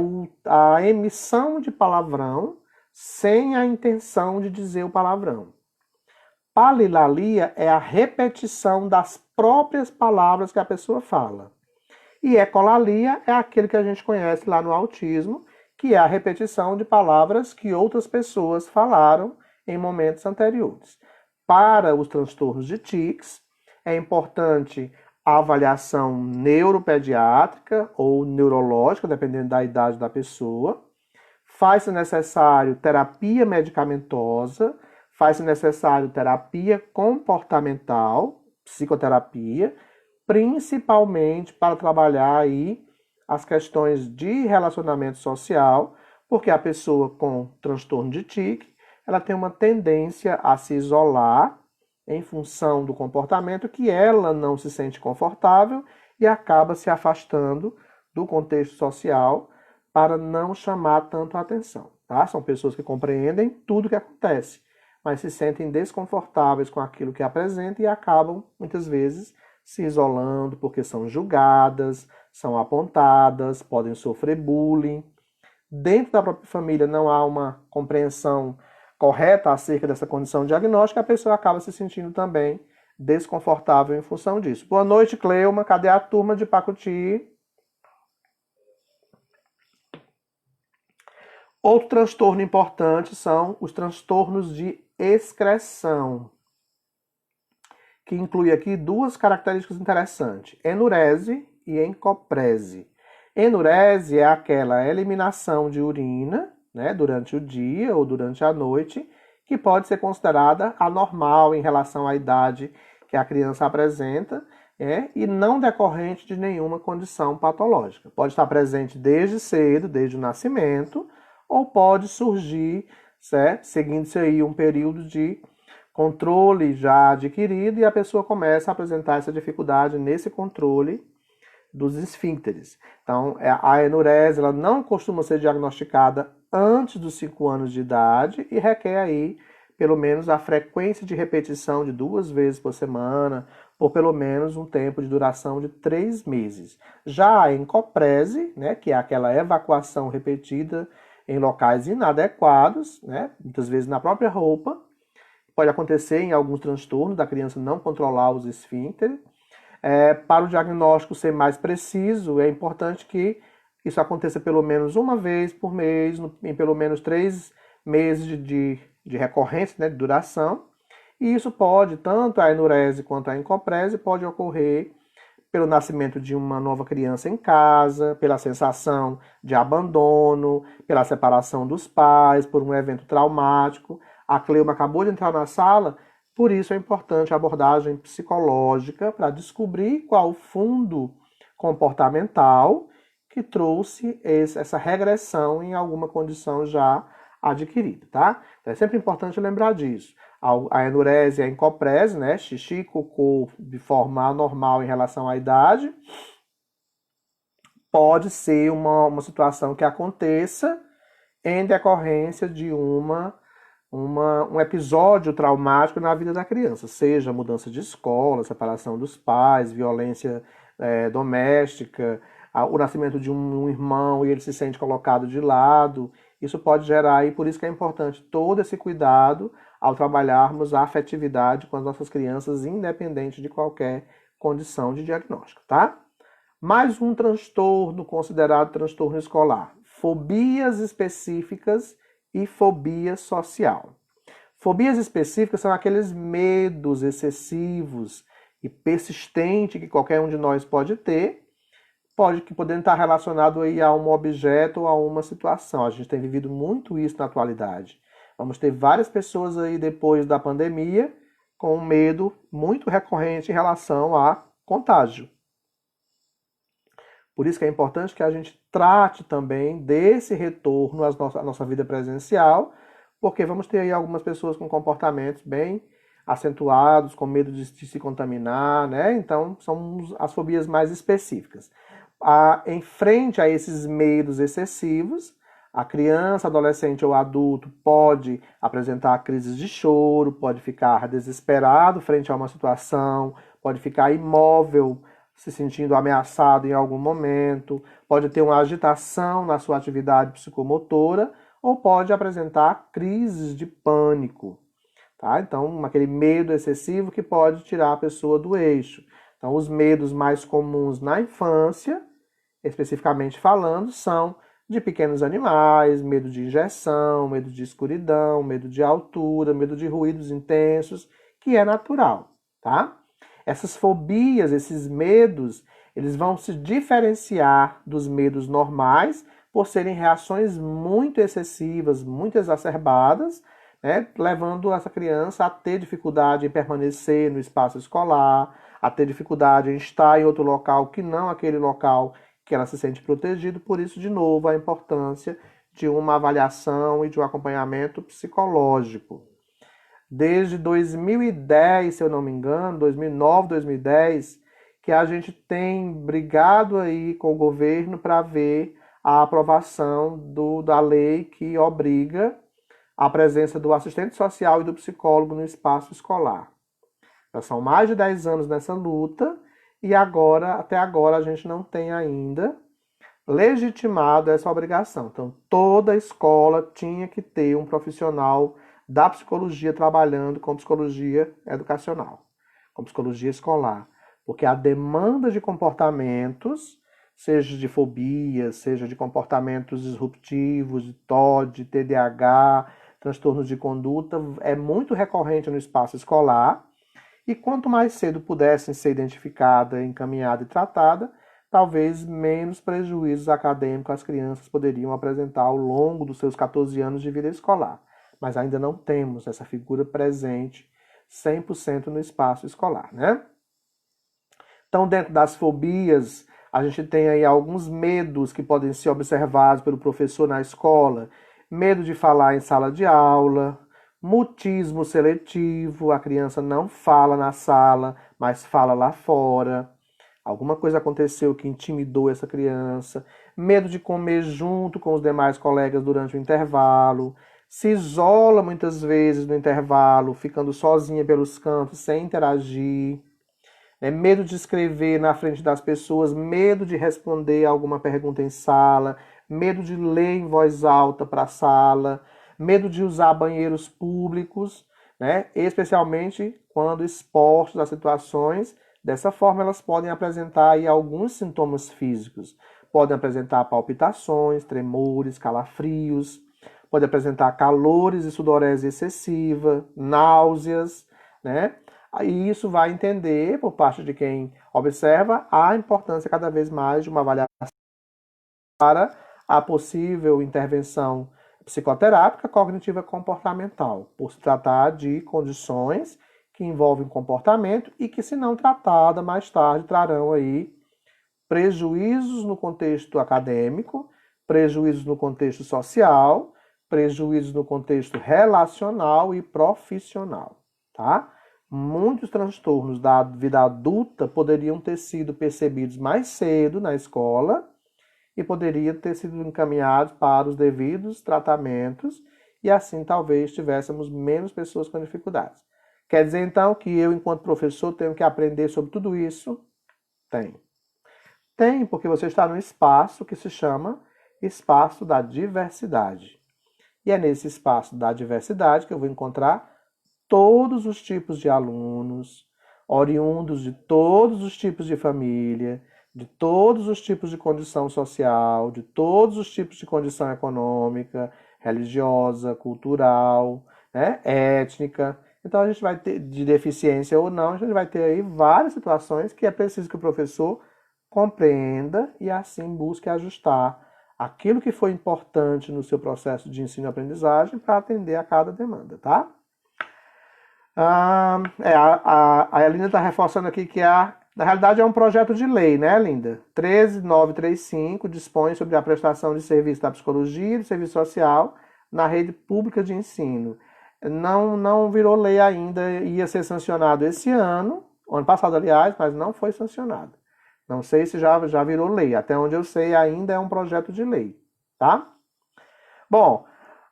a emissão de palavrão sem a intenção de dizer o palavrão. Palilalia é a repetição das próprias palavras que a pessoa fala. E ecolalia é aquele que a gente conhece lá no autismo, que é a repetição de palavras que outras pessoas falaram em momentos anteriores. Para os transtornos de tics, é importante a avaliação neuropediátrica ou neurológica, dependendo da idade da pessoa. Faz-se necessário terapia medicamentosa, faz-se necessário terapia comportamental, psicoterapia, principalmente para trabalhar aí as questões de relacionamento social, porque a pessoa com transtorno de tique, ela tem uma tendência a se isolar em função do comportamento que ela não se sente confortável e acaba se afastando do contexto social para não chamar tanto a atenção, tá? São pessoas que compreendem tudo o que acontece, mas se sentem desconfortáveis com aquilo que apresentam e acabam, muitas vezes, se isolando porque são julgadas, são apontadas, podem sofrer bullying. Dentro da própria família não há uma compreensão correta acerca dessa condição diagnóstica, a pessoa acaba se sentindo também desconfortável em função disso. Boa noite, Cleuma. Cadê a turma de Pacuti? Outro transtorno importante são os transtornos de excreção, que inclui aqui duas características interessantes, enurese e encoprese. Enurese é aquela eliminação de urina, né, durante o dia ou durante a noite, que pode ser considerada anormal em relação à idade que a criança apresenta e não decorrente de nenhuma condição patológica. Pode estar presente desde cedo, desde o nascimento, ou pode surgir, certo? Seguindo-se aí um período de controle já adquirido e a pessoa começa a apresentar essa dificuldade nesse controle dos esfíncteres. Então, a enurese ela não costuma ser diagnosticada antes dos 5 anos de idade e requer aí pelo menos a frequência de repetição de 2 vezes por semana, por pelo menos um tempo de duração de 3 meses. Já a encoprese, né, que é aquela evacuação repetida em locais inadequados, né, muitas vezes na própria roupa, pode acontecer em alguns transtornos da criança não controlar os esfíncteres. Para o diagnóstico ser mais preciso, é importante que isso aconteça pelo menos uma vez por mês, em pelo menos 3 meses de recorrência, né, de duração. E isso pode, tanto a enurese quanto a encoprese, pode ocorrer pelo nascimento de uma nova criança em casa, pela sensação de abandono, pela separação dos pais, por um evento traumático. A Cleuma acabou de entrar na sala, por isso é importante a abordagem psicológica para descobrir qual o fundo comportamental que trouxe essa regressão em alguma condição já adquirida, tá? Então é sempre importante lembrar disso. A enurese e a encoprese, né, xixi e cocô de forma anormal em relação à idade, pode ser uma situação que aconteça em decorrência de um episódio traumático na vida da criança, seja mudança de escola, separação dos pais, violência doméstica, o nascimento de um irmão e ele se sente colocado de lado. Isso pode gerar, e por isso que é importante todo esse cuidado ao trabalharmos a afetividade com as nossas crianças, independente de qualquer condição de diagnóstico, tá? Mais um transtorno considerado transtorno escolar: fobias específicas e fobia social. Fobias específicas são aqueles medos excessivos e persistentes que qualquer um de nós pode ter, podendo estar relacionado aí a um objeto ou a uma situação. A gente tem vivido muito isso na atualidade. Vamos ter várias pessoas aí depois da pandemia com um medo muito recorrente em relação a contágio. Por isso que é importante que a gente trate também desse retorno à nossa vida presencial, porque vamos ter aí algumas pessoas com comportamentos bem acentuados, com medo de se contaminar, né? Então, são as fobias mais específicas. Em frente a esses medos excessivos, a criança, adolescente ou adulto pode apresentar crises de choro, pode ficar desesperado frente a uma situação, pode ficar imóvel, se sentindo ameaçado em algum momento, pode ter uma agitação na sua atividade psicomotora ou pode apresentar crises de pânico, tá? Então, aquele medo excessivo que pode tirar a pessoa do eixo. Então, os medos mais comuns na infância, especificamente falando, são de pequenos animais, medo de injeção, medo de escuridão, medo de altura, medo de ruídos intensos, que é natural, tá? Essas fobias, esses medos, eles vão se diferenciar dos medos normais por serem reações muito excessivas, muito exacerbadas, né, levando essa criança a ter dificuldade em permanecer no espaço escolar, a ter dificuldade em estar em outro local que não aquele local que ela se sente protegida. Por isso, de novo, a importância de uma avaliação e de um acompanhamento psicológico. Desde 2010, se eu não me engano, 2009, 2010, que a gente tem brigado aí com o governo para ver a aprovação da lei que obriga a presença do assistente social e do psicólogo no espaço escolar. Já são mais de 10 anos nessa luta e até agora a gente não tem ainda legitimado essa obrigação. Então, toda escola tinha que ter um profissional da psicologia trabalhando com psicologia educacional, com psicologia escolar, porque a demanda de comportamentos, seja de fobia, seja de comportamentos disruptivos, de TOD, TDAH, transtornos de conduta, é muito recorrente no espaço escolar, e quanto mais cedo pudessem ser identificada, encaminhada e tratada, talvez menos prejuízos acadêmicos as crianças poderiam apresentar ao longo dos seus 14 anos de vida escolar. Mas ainda não temos essa figura presente 100% no espaço escolar, né? Então, dentro das fobias, a gente tem aí alguns medos que podem ser observados pelo professor na escola. Medo de falar em sala de aula, mutismo seletivo, a criança não fala na sala, mas fala lá fora. Alguma coisa aconteceu que intimidou essa criança. Medo de comer junto com os demais colegas durante o intervalo. Se isola muitas vezes no intervalo, ficando sozinha pelos cantos, sem interagir. Medo de escrever na frente das pessoas, medo de responder alguma pergunta em sala, medo de ler em voz alta para a sala, medo de usar banheiros públicos, né? Especialmente quando expostos a situações. Dessa forma, elas podem apresentar aí alguns sintomas físicos. Podem apresentar palpitações, tremores, calafrios, podem apresentar calores e sudorese excessiva, náuseas, né? E isso vai entender, por parte de quem observa, a importância cada vez mais de uma avaliação para a possível intervenção psicoterápica cognitiva comportamental, por se tratar de condições que envolvem comportamento e que, se não tratada, mais tarde trarão aí prejuízos no contexto acadêmico, prejuízos no contexto social, prejuízos no contexto relacional e profissional, tá? Muitos transtornos da vida adulta poderiam ter sido percebidos mais cedo na escola e poderiam ter sido encaminhados para os devidos tratamentos e assim talvez tivéssemos menos pessoas com dificuldades. Quer dizer então que eu, enquanto professor, tenho que aprender sobre tudo isso? Tem. Tem, porque você está num espaço que se chama espaço da diversidade. E é nesse espaço da diversidade que eu vou encontrar todos os tipos de alunos, oriundos de todos os tipos de família, de todos os tipos de condição social, de todos os tipos de condição econômica, religiosa, cultural, né, étnica. Então a gente vai ter, de deficiência ou não, a gente vai ter aí várias situações que é preciso que o professor compreenda e assim busque ajustar aquilo que foi importante no seu processo de ensino e aprendizagem para atender a cada demanda, tá? A Linda está reforçando aqui que na realidade é um projeto de lei, né, Linda? 13935 dispõe sobre a prestação de serviço da psicologia e do serviço social na rede pública de ensino. Não virou lei ainda, ia ser sancionado esse ano passado, aliás, mas não foi sancionado. Não sei se já virou lei. Até onde eu sei, ainda é um projeto de lei, tá? Bom,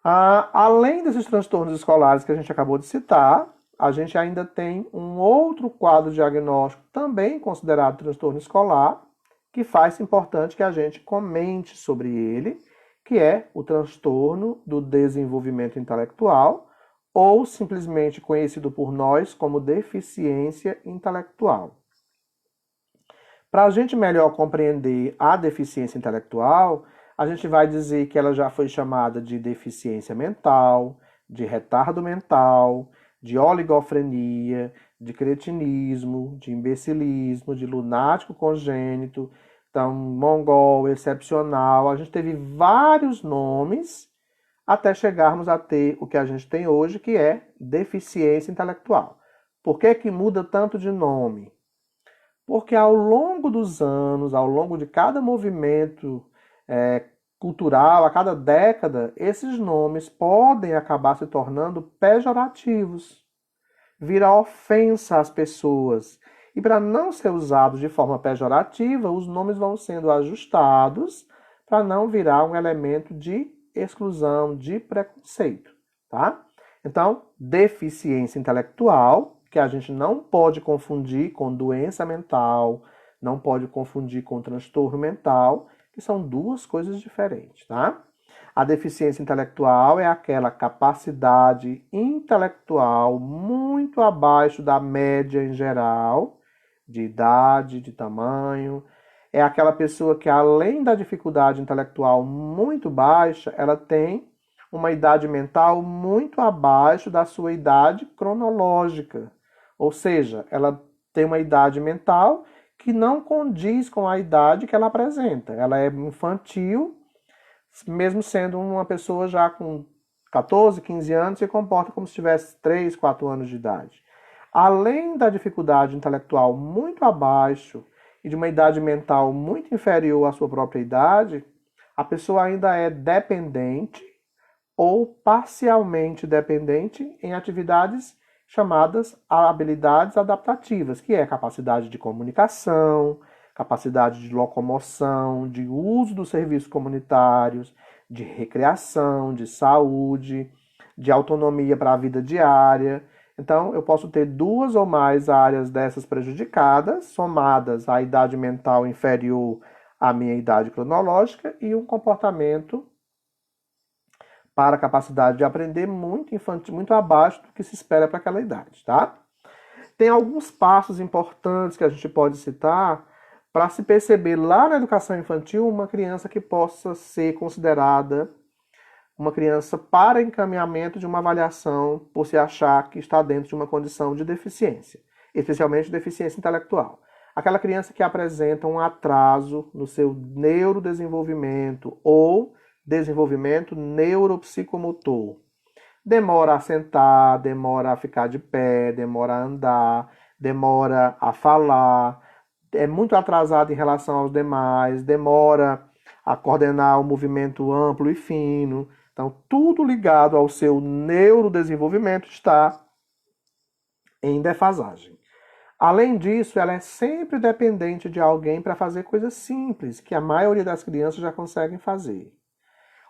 além desses transtornos escolares que a gente acabou de citar, a gente ainda tem um outro quadro diagnóstico também considerado transtorno escolar, que faz importante que a gente comente sobre ele, que é o transtorno do desenvolvimento intelectual, ou simplesmente conhecido por nós como deficiência intelectual. Para a gente melhor compreender a deficiência intelectual, a gente vai dizer que ela já foi chamada de deficiência mental, de retardo mental, de oligofrenia, de cretinismo, de imbecilismo, de lunático congênito, então mongol, excepcional. A gente teve vários nomes até chegarmos a ter o que a gente tem hoje, que é deficiência intelectual. Por que que muda tanto de nome? Porque ao longo dos anos, ao longo de cada movimento cultural, a cada década, esses nomes podem acabar se tornando pejorativos, virar ofensa às pessoas. E para não ser usados de forma pejorativa, os nomes vão sendo ajustados para não virar um elemento de exclusão, de preconceito, tá? Então, deficiência intelectual, que a gente não pode confundir com doença mental, não pode confundir com transtorno mental, que são duas coisas diferentes, tá? A deficiência intelectual é aquela capacidade intelectual muito abaixo da média em geral, de idade, de tamanho. É aquela pessoa que, além da dificuldade intelectual muito baixa, ela tem uma idade mental muito abaixo da sua idade cronológica. Ou seja, ela tem uma idade mental que não condiz com a idade que ela apresenta. Ela é infantil, mesmo sendo uma pessoa já com 14, 15 anos, se comporta como se tivesse 3, 4 anos de idade. além da dificuldade intelectual muito abaixo e de uma idade mental muito inferior à sua própria idade, a pessoa ainda é dependente ou parcialmente dependente em atividades chamadas habilidades adaptativas, que é a capacidade de comunicação, capacidade de locomoção, de uso dos serviços comunitários, de recreação, de saúde, de autonomia para a vida diária. Então, eu posso ter duas ou mais áreas dessas prejudicadas, somadas à idade mental inferior à minha idade cronológica e um comportamento para a capacidade de aprender muito infantil, muito abaixo do que se espera para aquela idade, tá? Tem alguns passos importantes que a gente pode citar para se perceber lá na educação infantil uma criança que possa ser considerada uma criança para encaminhamento de uma avaliação por se achar que está dentro de uma condição de deficiência, especialmente deficiência intelectual. Aquela criança que apresenta um atraso no seu neurodesenvolvimento ou desenvolvimento neuropsicomotor. Demora a sentar, demora a ficar de pé, demora a andar, demora a falar, é muito atrasado em relação aos demais, demora a coordenar o movimento amplo e fino. Então, tudo ligado ao seu neurodesenvolvimento está em defasagem. Além disso, ela é sempre dependente de alguém para fazer coisas simples, que a maioria das crianças já conseguem fazer.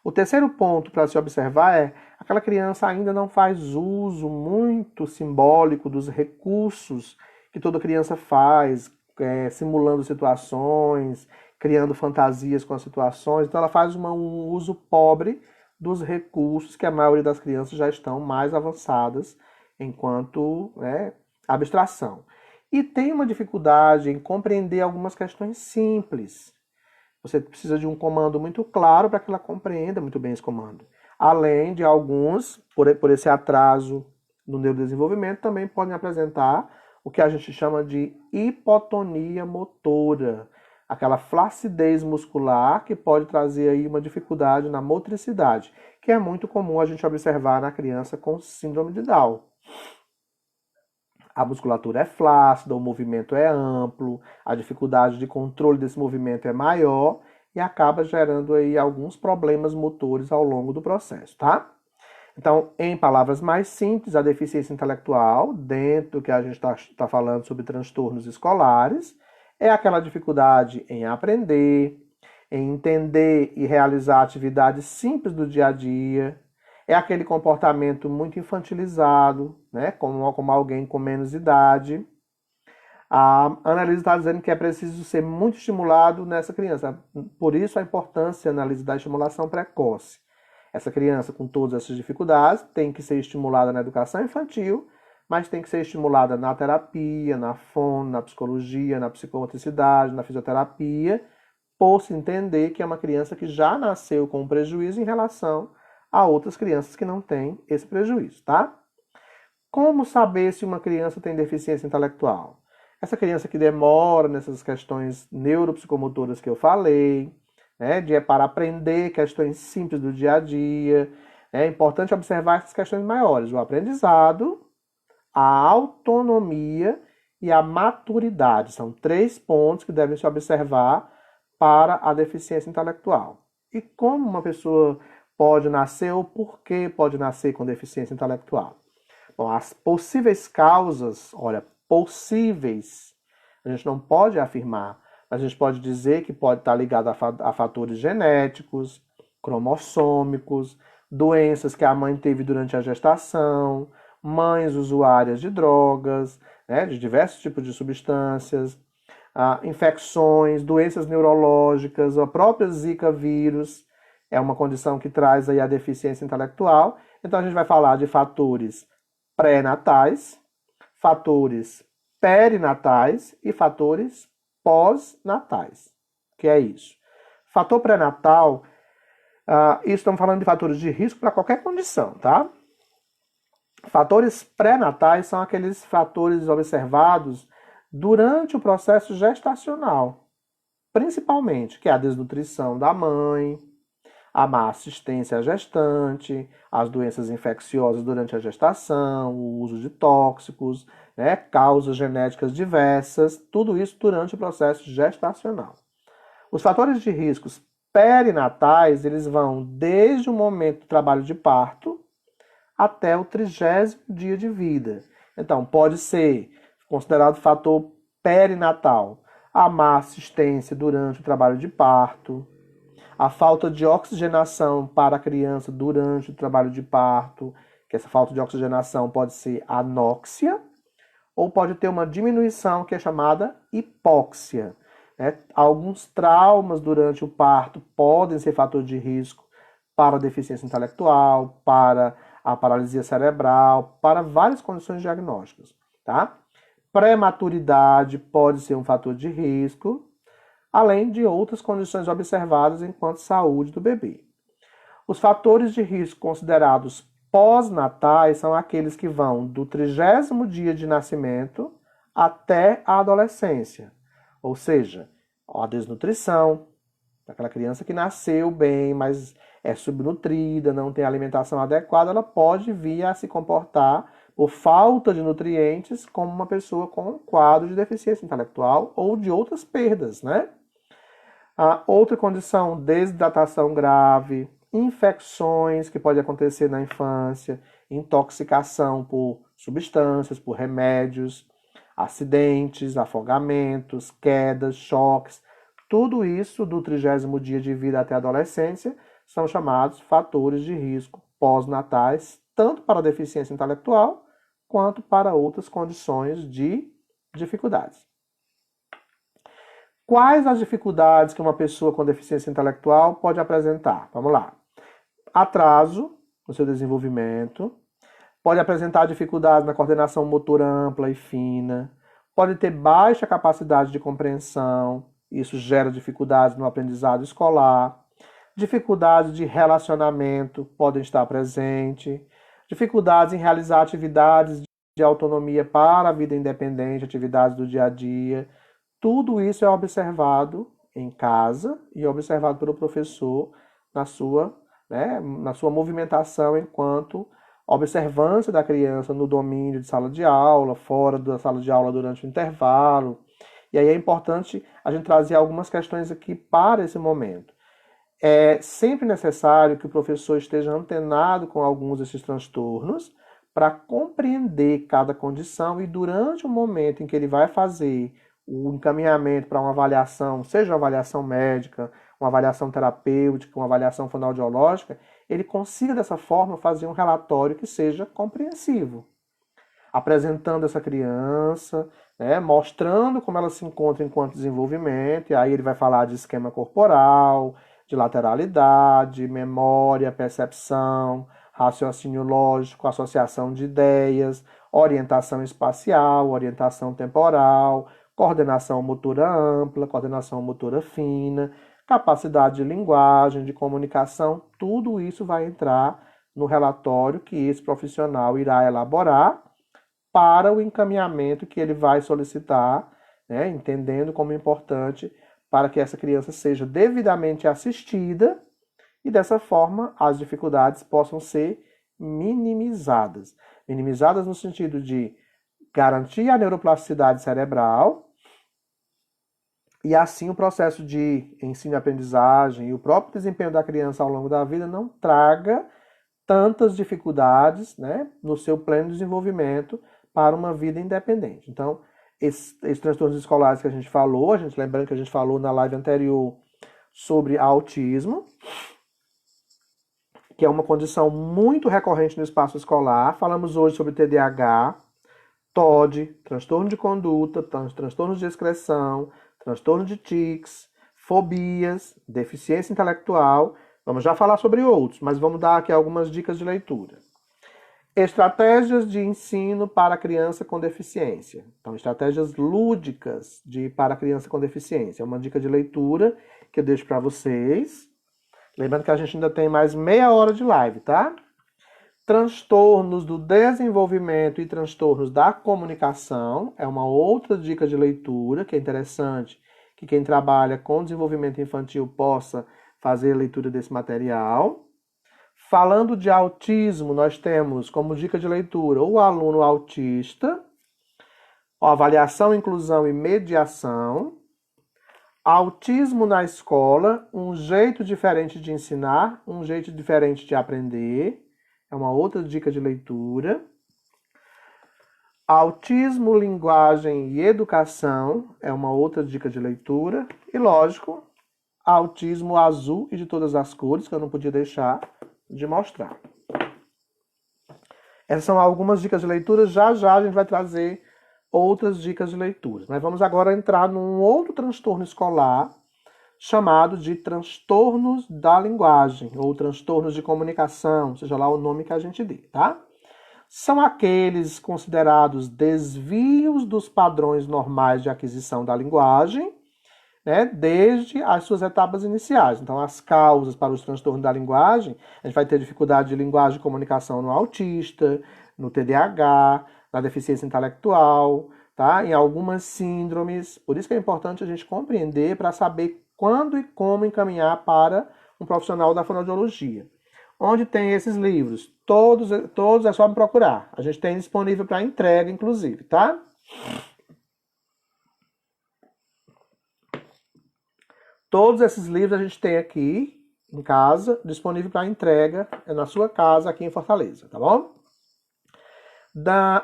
O terceiro ponto para se observar é aquela criança ainda não faz uso muito simbólico dos recursos que toda criança faz, simulando situações, criando fantasias com as situações. Então ela faz um uso pobre dos recursos que a maioria das crianças já estão mais avançadas enquanto abstração. E tem uma dificuldade em compreender algumas questões simples. Você precisa de um comando muito claro para que ela compreenda muito bem esse comando. Além de alguns, por esse atraso no neurodesenvolvimento, também podem apresentar o que a gente chama de hipotonia motora, aquela flacidez muscular que pode trazer aí uma dificuldade na motricidade, que é muito comum a gente observar na criança com síndrome de Down. A musculatura é flácida, o movimento é amplo, a dificuldade de controle desse movimento é maior e acaba gerando aí alguns problemas motores ao longo do processo, tá? Então, em palavras mais simples, a deficiência intelectual, dentro do que a gente está falando sobre transtornos escolares, é aquela dificuldade em aprender, em entender e realizar atividades simples do dia a dia. É aquele comportamento muito infantilizado, né? Como alguém com menos idade. A Annalise está dizendo que é preciso ser muito estimulado nessa criança. Por isso a importância, Annalise, da estimulação precoce. Essa criança com todas essas dificuldades tem que ser estimulada na educação infantil, mas tem que ser estimulada na terapia, na fono, na psicologia, na psicomotricidade, na fisioterapia, por se entender que é uma criança que já nasceu com um prejuízo em relação a outras crianças que não têm esse prejuízo, tá? Como saber se uma criança tem deficiência intelectual? Essa criança que demora nessas questões neuropsicomotoras que eu falei, para aprender questões simples do dia a dia. É importante observar essas questões maiores, o aprendizado, a autonomia e a maturidade. São 3 pontos que devem se observar para a deficiência intelectual. E como uma pessoa pode nascer ou por que pode nascer com deficiência intelectual? Bom, as possíveis causas, possíveis, a gente não pode afirmar, mas a gente pode dizer que pode estar ligado a fatores genéticos, cromossômicos, doenças que a mãe teve durante a gestação, mães usuárias de drogas, de diversos tipos de substâncias, infecções, doenças neurológicas, a própria Zika vírus é uma condição que traz aí a deficiência intelectual. Então a gente vai falar de fatores pré-natais, fatores perinatais e fatores pós-natais. Que é isso? Fator pré-natal, isso estamos falando de fatores de risco para qualquer condição, tá? Fatores pré-natais são aqueles fatores observados durante o processo gestacional, principalmente, que é a desnutrição da mãe, a má assistência à gestante, as doenças infecciosas durante a gestação, o uso de tóxicos, né, causas genéticas diversas, tudo isso durante o processo gestacional. Os fatores de riscos perinatais, eles vão desde o momento do trabalho de parto até o 30º dia de vida. Então, pode ser considerado fator perinatal a má assistência durante o trabalho de parto, a falta de oxigenação para a criança durante o trabalho de parto, que essa falta de oxigenação pode ser anóxia, ou pode ter uma diminuição que é chamada hipóxia. Né? Alguns traumas durante o parto podem ser fator de risco para a deficiência intelectual, para a paralisia cerebral, para várias condições diagnósticas. Tá? Prematuridade pode ser um fator de risco, além de outras condições observadas enquanto saúde do bebê. Os fatores de risco considerados pós-natais são aqueles que vão do 30º dia de nascimento até a adolescência. Ou seja, a desnutrição, aquela criança que nasceu bem, mas é subnutrida, não tem alimentação adequada, ela pode vir a se comportar por falta de nutrientes como uma pessoa com um quadro de deficiência intelectual ou de outras perdas, né? A outra condição, desidratação grave, infecções que pode acontecer na infância, intoxicação por substâncias, por remédios, acidentes, afogamentos, quedas, choques, tudo isso do 30º dia de vida até a adolescência são chamados fatores de risco pós-natais, tanto para a deficiência intelectual quanto para outras condições de dificuldades. Quais as dificuldades que uma pessoa com deficiência intelectual pode apresentar? Vamos lá. Atraso no seu desenvolvimento, pode apresentar dificuldades na coordenação motora ampla e fina, pode ter baixa capacidade de compreensão, isso gera dificuldades no aprendizado escolar, dificuldades de relacionamento podem estar presentes, dificuldades em realizar atividades de autonomia para a vida independente, atividades do dia a dia. Tudo isso é observado em casa e observado pelo professor na sua movimentação enquanto observância da criança no domínio de sala de aula, fora da sala de aula durante o intervalo. E aí é importante a gente trazer algumas questões aqui para esse momento. É sempre necessário que o professor esteja antenado com alguns desses transtornos para compreender cada condição e durante o momento em que ele vai fazer o encaminhamento para uma avaliação, seja uma avaliação médica, uma avaliação terapêutica, uma avaliação fonoaudiológica, ele consiga dessa forma fazer um relatório que seja compreensivo, apresentando essa criança, né, mostrando como ela se encontra enquanto desenvolvimento, e aí ele vai falar de esquema corporal, de lateralidade, memória, percepção, raciocínio lógico, associação de ideias, orientação espacial, orientação temporal, coordenação motora ampla, coordenação motora fina, capacidade de linguagem, de comunicação, tudo isso vai entrar no relatório que esse profissional irá elaborar para o encaminhamento que ele vai solicitar, né, entendendo como importante para que essa criança seja devidamente assistida e dessa forma as dificuldades possam ser minimizadas. Minimizadas no sentido de garantir a neuroplasticidade cerebral e assim o processo de ensino e aprendizagem e o próprio desempenho da criança ao longo da vida não traga tantas dificuldades, né, no seu pleno desenvolvimento para uma vida independente. Então, esses transtornos escolares que a gente falou, lembrando que a gente falou na live anterior sobre autismo, que é uma condição muito recorrente no espaço escolar. Falamos hoje sobre TDAH, TOD, transtorno de conduta, transtornos de excreção, transtorno de tics, fobias, deficiência intelectual. Vamos já falar sobre outros, mas vamos dar aqui algumas dicas de leitura. Estratégias de ensino para criança com deficiência. Então, estratégias lúdicas para criança com deficiência. É uma dica de leitura que eu deixo para vocês. Lembrando que a gente ainda tem mais meia hora de live, tá? Transtornos do desenvolvimento e transtornos da comunicação é uma outra dica de leitura que é interessante que quem trabalha com desenvolvimento infantil possa fazer a leitura desse material. Falando de autismo, nós temos como dica de leitura o aluno autista, avaliação, inclusão e mediação, autismo na escola, um jeito diferente de ensinar, um jeito diferente de aprender, é uma outra dica de leitura. Autismo, linguagem e educação, é uma outra dica de leitura. E, lógico, autismo azul e de todas as cores, que eu não podia deixar de mostrar. Essas são algumas dicas de leitura. Já já a gente vai trazer outras dicas de leitura. Mas vamos agora entrar num outro transtorno escolar chamado de transtornos da linguagem ou transtornos de comunicação, seja lá o nome que a gente dê, tá? São aqueles considerados desvios dos padrões normais de aquisição da linguagem, né, desde as suas etapas iniciais. Então, as causas para os transtornos da linguagem, a gente vai ter dificuldade de linguagem e comunicação no autista, no TDAH, na deficiência intelectual, tá? Em algumas síndromes. Por isso que é importante a gente compreender para saber quando e como encaminhar para um profissional da fonoaudiologia. Onde tem esses livros? Todos é só me procurar. A gente tem disponível para entrega, inclusive, tá? Todos esses livros a gente tem aqui em casa, disponível para entrega na sua casa aqui em Fortaleza, tá bom?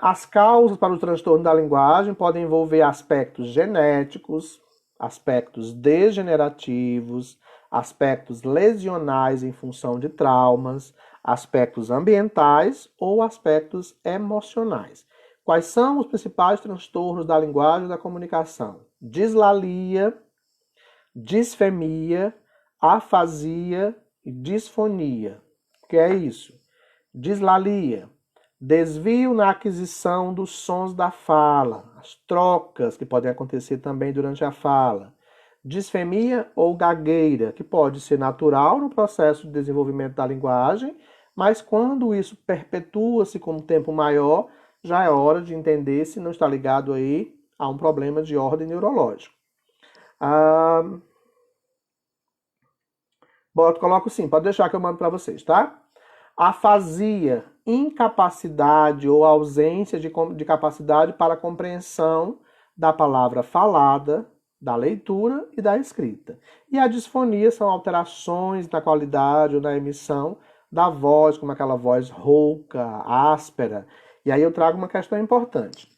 As causas para o transtorno da linguagem podem envolver aspectos genéticos, aspectos degenerativos, aspectos lesionais em função de traumas, aspectos ambientais ou aspectos emocionais. Quais são os principais transtornos da linguagem e da comunicação? Dislalia, disfemia, afasia e disfonia. O que é isso? Dislalia, desvio na aquisição dos sons da fala, as trocas que podem acontecer também durante a fala. Disfemia ou gagueira, que pode ser natural no processo de desenvolvimento da linguagem, mas quando isso perpetua-se com um tempo maior, já é hora de entender se não está ligado aí a um problema de ordem neurológica. Coloco sim, pode deixar que eu mando para vocês, tá? Afasia, incapacidade ou ausência de capacidade para a compreensão da palavra falada, da leitura e da escrita. E a disfonia são alterações na qualidade ou na emissão da voz, como aquela voz rouca, áspera. E aí eu trago uma questão importante.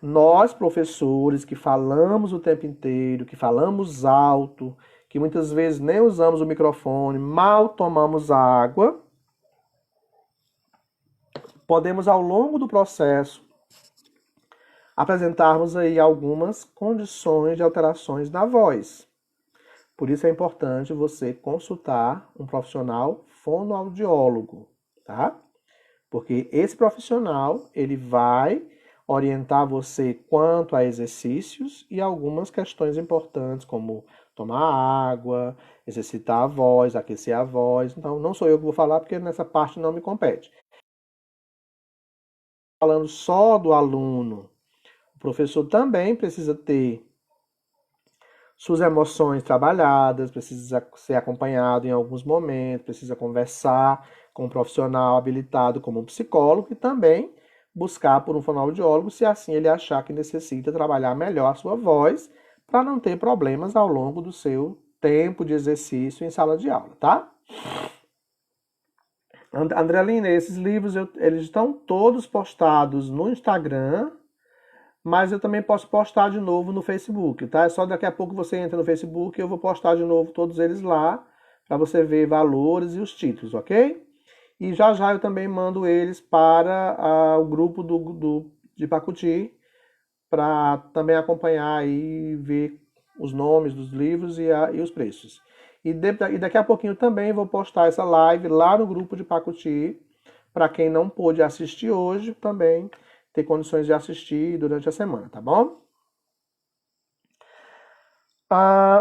Nós, professores, que falamos o tempo inteiro, que falamos alto, que muitas vezes nem usamos o microfone, mal tomamos água, podemos, ao longo do processo, apresentarmos aí algumas condições de alterações na voz. Por isso é importante você consultar um profissional fonoaudiólogo, tá? Porque esse profissional, ele vai orientar você quanto a exercícios e algumas questões importantes, como tomar água, exercitar a voz, aquecer a voz. Então, não sou eu que vou falar, porque nessa parte não me compete. Falando só do aluno, o professor também precisa ter suas emoções trabalhadas, precisa ser acompanhado em alguns momentos, precisa conversar com um profissional habilitado como um psicólogo e também buscar por um fonoaudiólogo se assim ele achar que necessita trabalhar melhor a sua voz para não ter problemas ao longo do seu tempo de exercício em sala de aula, tá? Andrelina, esses livros eles estão todos postados no Instagram, mas eu também posso postar de novo no Facebook, tá? É só daqui a pouco você entra no Facebook e eu vou postar de novo todos eles lá, para você ver valores e os títulos, ok? E já já eu também mando eles para o grupo de Pacuti, para também acompanhar e ver os nomes dos livros e os preços. E daqui a pouquinho também vou postar essa live lá no grupo de Pacuti, para quem não pôde assistir hoje, também ter condições de assistir durante a semana, tá bom?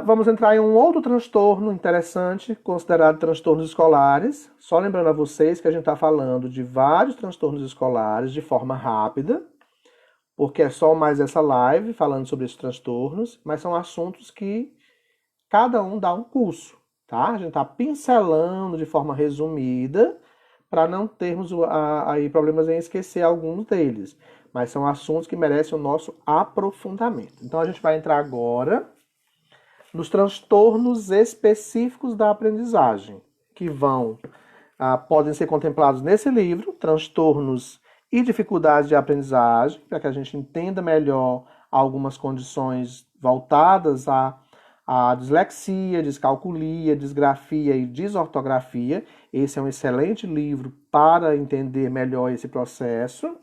Vamos entrar em um outro transtorno interessante, considerado transtornos escolares. Só lembrando a vocês que a gente está falando de vários transtornos escolares de forma rápida, porque é só mais essa live falando sobre esses transtornos, mas são assuntos que cada um dá um curso. tá? A gente está pincelando de forma resumida para não termos aí problemas em esquecer alguns deles. Mas são assuntos que merecem o nosso aprofundamento. Então a gente vai entrar agora nos transtornos específicos da aprendizagem, que podem ser contemplados nesse livro, transtornos e dificuldades de aprendizagem, para que a gente entenda melhor algumas condições voltadas à dislexia, descalculia, disgrafia e desortografia. Esse é um excelente livro para entender melhor esse processo.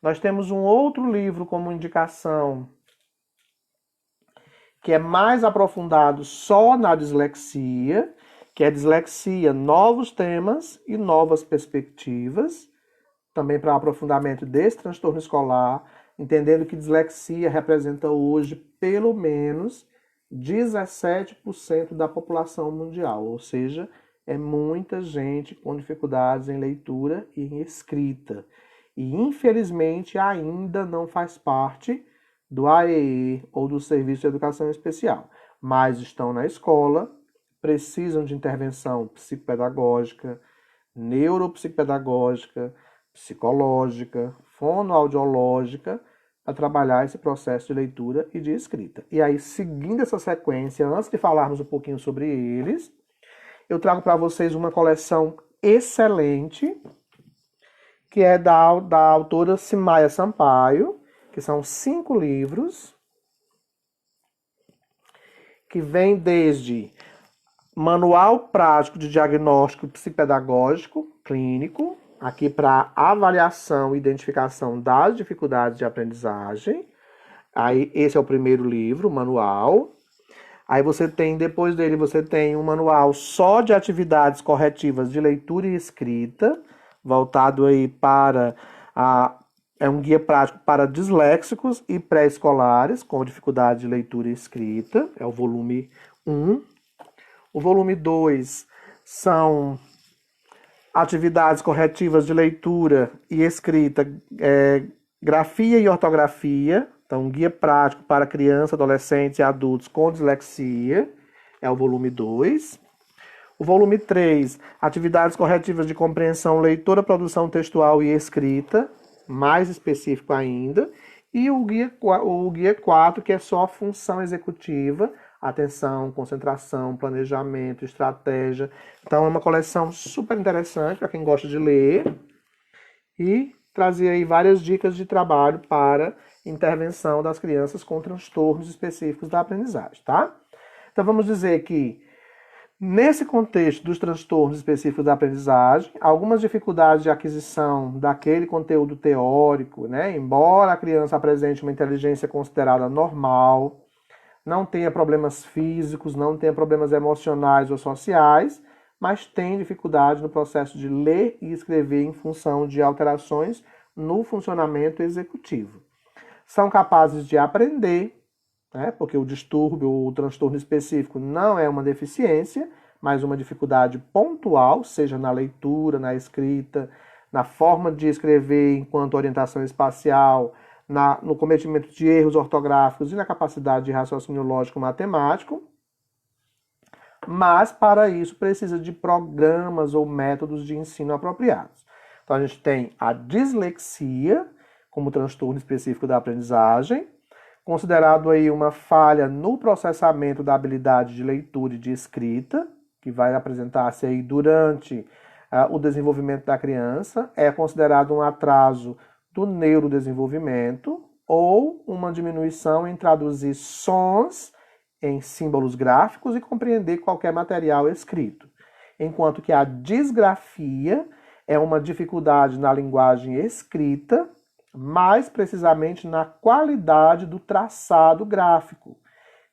Nós temos um outro livro como indicação, que é mais aprofundado só na dislexia, que é Dislexia, Novos Temas e Novas Perspectivas, também para aprofundamento desse transtorno escolar, entendendo que dislexia representa hoje pelo menos 17% da população mundial, ou seja, é muita gente com dificuldades em leitura e em escrita. E infelizmente ainda não faz parte do AEE ou do Serviço de Educação Especial, mas estão na escola, precisam de intervenção psicopedagógica, neuropsicopedagógica, psicológica, fonoaudiológica, para trabalhar esse processo de leitura e de escrita. E aí, seguindo essa sequência, antes de falarmos um pouquinho sobre eles, eu trago para vocês uma coleção excelente, que é da autora Simaya Sampaio, que são 5 livros, que vem desde Manual Prático de Diagnóstico Psicopedagógico Clínico, aqui para avaliação e identificação das dificuldades de aprendizagem. Aí esse é o primeiro livro, o manual. Aí depois dele você tem um manual só de atividades corretivas de leitura e escrita, voltado aí para é um guia prático para disléxicos e pré-escolares com dificuldade de leitura e escrita, é o volume 1. O volume 2 são atividades corretivas de leitura e escrita, grafia e ortografia, então um guia prático para crianças, adolescentes e adultos com dislexia, é o volume 2. O volume 3, atividades corretivas de compreensão, leitura, produção textual e escrita, mais específico ainda. E o guia 4, que é só função executiva, atenção, concentração, planejamento, estratégia. Então é uma coleção super interessante para quem gosta de ler e trazer aí várias dicas de trabalho para intervenção das crianças com transtornos específicos da aprendizagem, tá? Então vamos dizer que nesse contexto dos transtornos específicos da aprendizagem, algumas dificuldades de aquisição daquele conteúdo teórico, né? Embora a criança apresente uma inteligência considerada normal, não tenha problemas físicos, não tenha problemas emocionais ou sociais, mas tem dificuldade no processo de ler e escrever em função de alterações no funcionamento executivo. São capazes de aprender, né, porque o distúrbio ou o transtorno específico não é uma deficiência, mas uma dificuldade pontual, seja na leitura, na escrita, na forma de escrever enquanto orientação espacial, no cometimento de erros ortográficos e na capacidade de raciocínio lógico-matemático, mas para isso precisa de programas ou métodos de ensino apropriados. Então a gente tem a dislexia como transtorno específico da aprendizagem, considerado aí uma falha no processamento da habilidade de leitura e de escrita, que vai apresentar-se aí durante o desenvolvimento da criança, é considerado um atraso do neurodesenvolvimento ou uma diminuição em traduzir sons em símbolos gráficos e compreender qualquer material escrito. Enquanto que a disgrafia é uma dificuldade na linguagem escrita, mais precisamente na qualidade do traçado gráfico,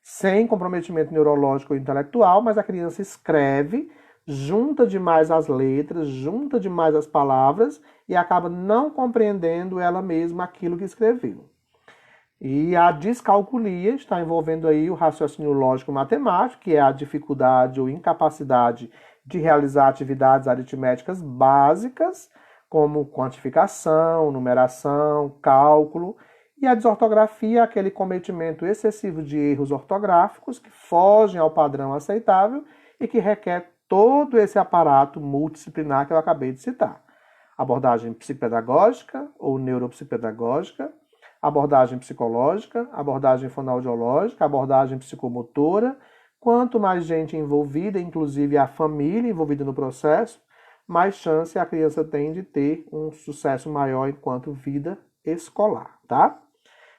sem comprometimento neurológico ou intelectual, mas a criança escreve, junta demais as letras, junta demais as palavras e acaba não compreendendo ela mesma aquilo que escreveu. E a descalculia está envolvendo aí o raciocínio lógico-matemático, que é a dificuldade ou incapacidade de realizar atividades aritméticas básicas, como quantificação, numeração, cálculo, e a desortografia é aquele cometimento excessivo de erros ortográficos que fogem ao padrão aceitável e que requer todo esse aparato multidisciplinar que eu acabei de citar. Abordagem psicopedagógica ou neuropsicopedagógica, abordagem psicológica, abordagem fonoaudiológica, abordagem psicomotora. Quanto mais gente envolvida, inclusive a família envolvida no processo, mais chance a criança tem de ter um sucesso maior enquanto vida escolar, tá?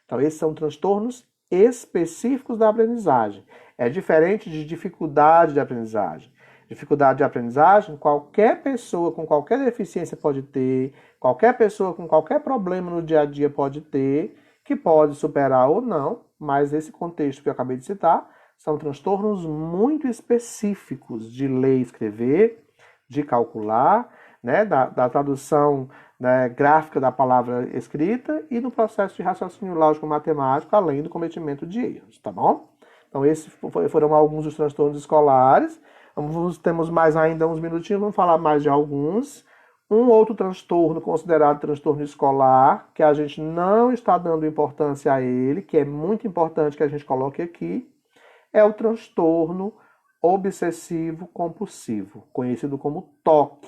Então, esses são transtornos específicos da aprendizagem. É diferente de dificuldade de aprendizagem. Dificuldade de aprendizagem, qualquer pessoa com qualquer deficiência pode ter, qualquer pessoa com qualquer problema no dia a dia pode ter, que pode superar ou não, mas esse contexto que eu acabei de citar são transtornos muito específicos de ler e escrever, de calcular, né, da tradução, né, gráfica da palavra escrita e no processo de raciocínio lógico-matemático, além do cometimento de erros, tá bom? Então, esses foram alguns dos transtornos escolares. Temos mais ainda uns minutinhos, vamos falar mais de alguns. Um outro transtorno considerado transtorno escolar, que a gente não está dando importância a ele, que é muito importante que a gente coloque aqui, é o transtorno obsessivo compulsivo, conhecido como TOC.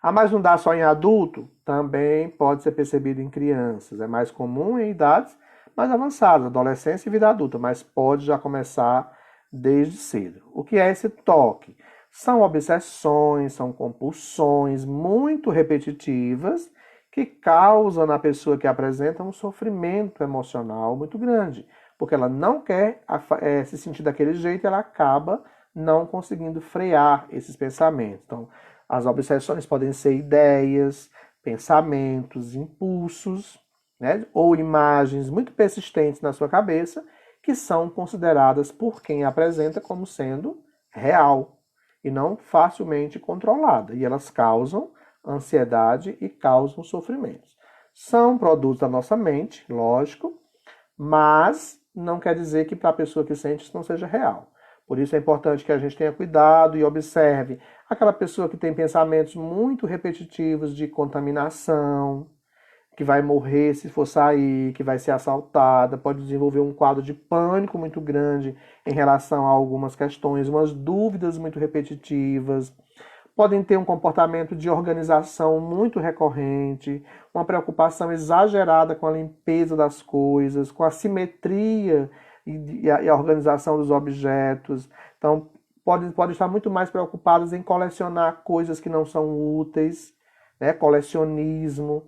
Mas não dá só em adulto? Também pode ser percebido em crianças. É mais comum em idades mais avançadas, adolescência e vida adulta, mas pode já começar desde cedo. O que é esse TOC? São obsessões, são compulsões muito repetitivas que causam na pessoa que apresenta um sofrimento emocional muito grande, porque ela não quer se sentir daquele jeito, ela acaba não conseguindo frear esses pensamentos. Então, as obsessões podem ser ideias, pensamentos, impulsos, né, ou imagens muito persistentes na sua cabeça, que são consideradas por quem apresenta como sendo real e não facilmente controlada. E elas causam ansiedade e causam sofrimentos. São produtos da nossa mente, lógico, mas não quer dizer que para a pessoa que sente isso não seja real. Por isso é importante que a gente tenha cuidado e observe aquela pessoa que tem pensamentos muito repetitivos de contaminação, que vai morrer se for sair, que vai ser assaltada, pode desenvolver um quadro de pânico muito grande em relação a algumas questões, umas dúvidas muito repetitivas, podem ter um comportamento de organização muito recorrente, uma preocupação exagerada com a limpeza das coisas, com a simetria e a organização dos objetos. Então, podem estar muito mais preocupados em colecionar coisas que não são úteis, né? Colecionismo,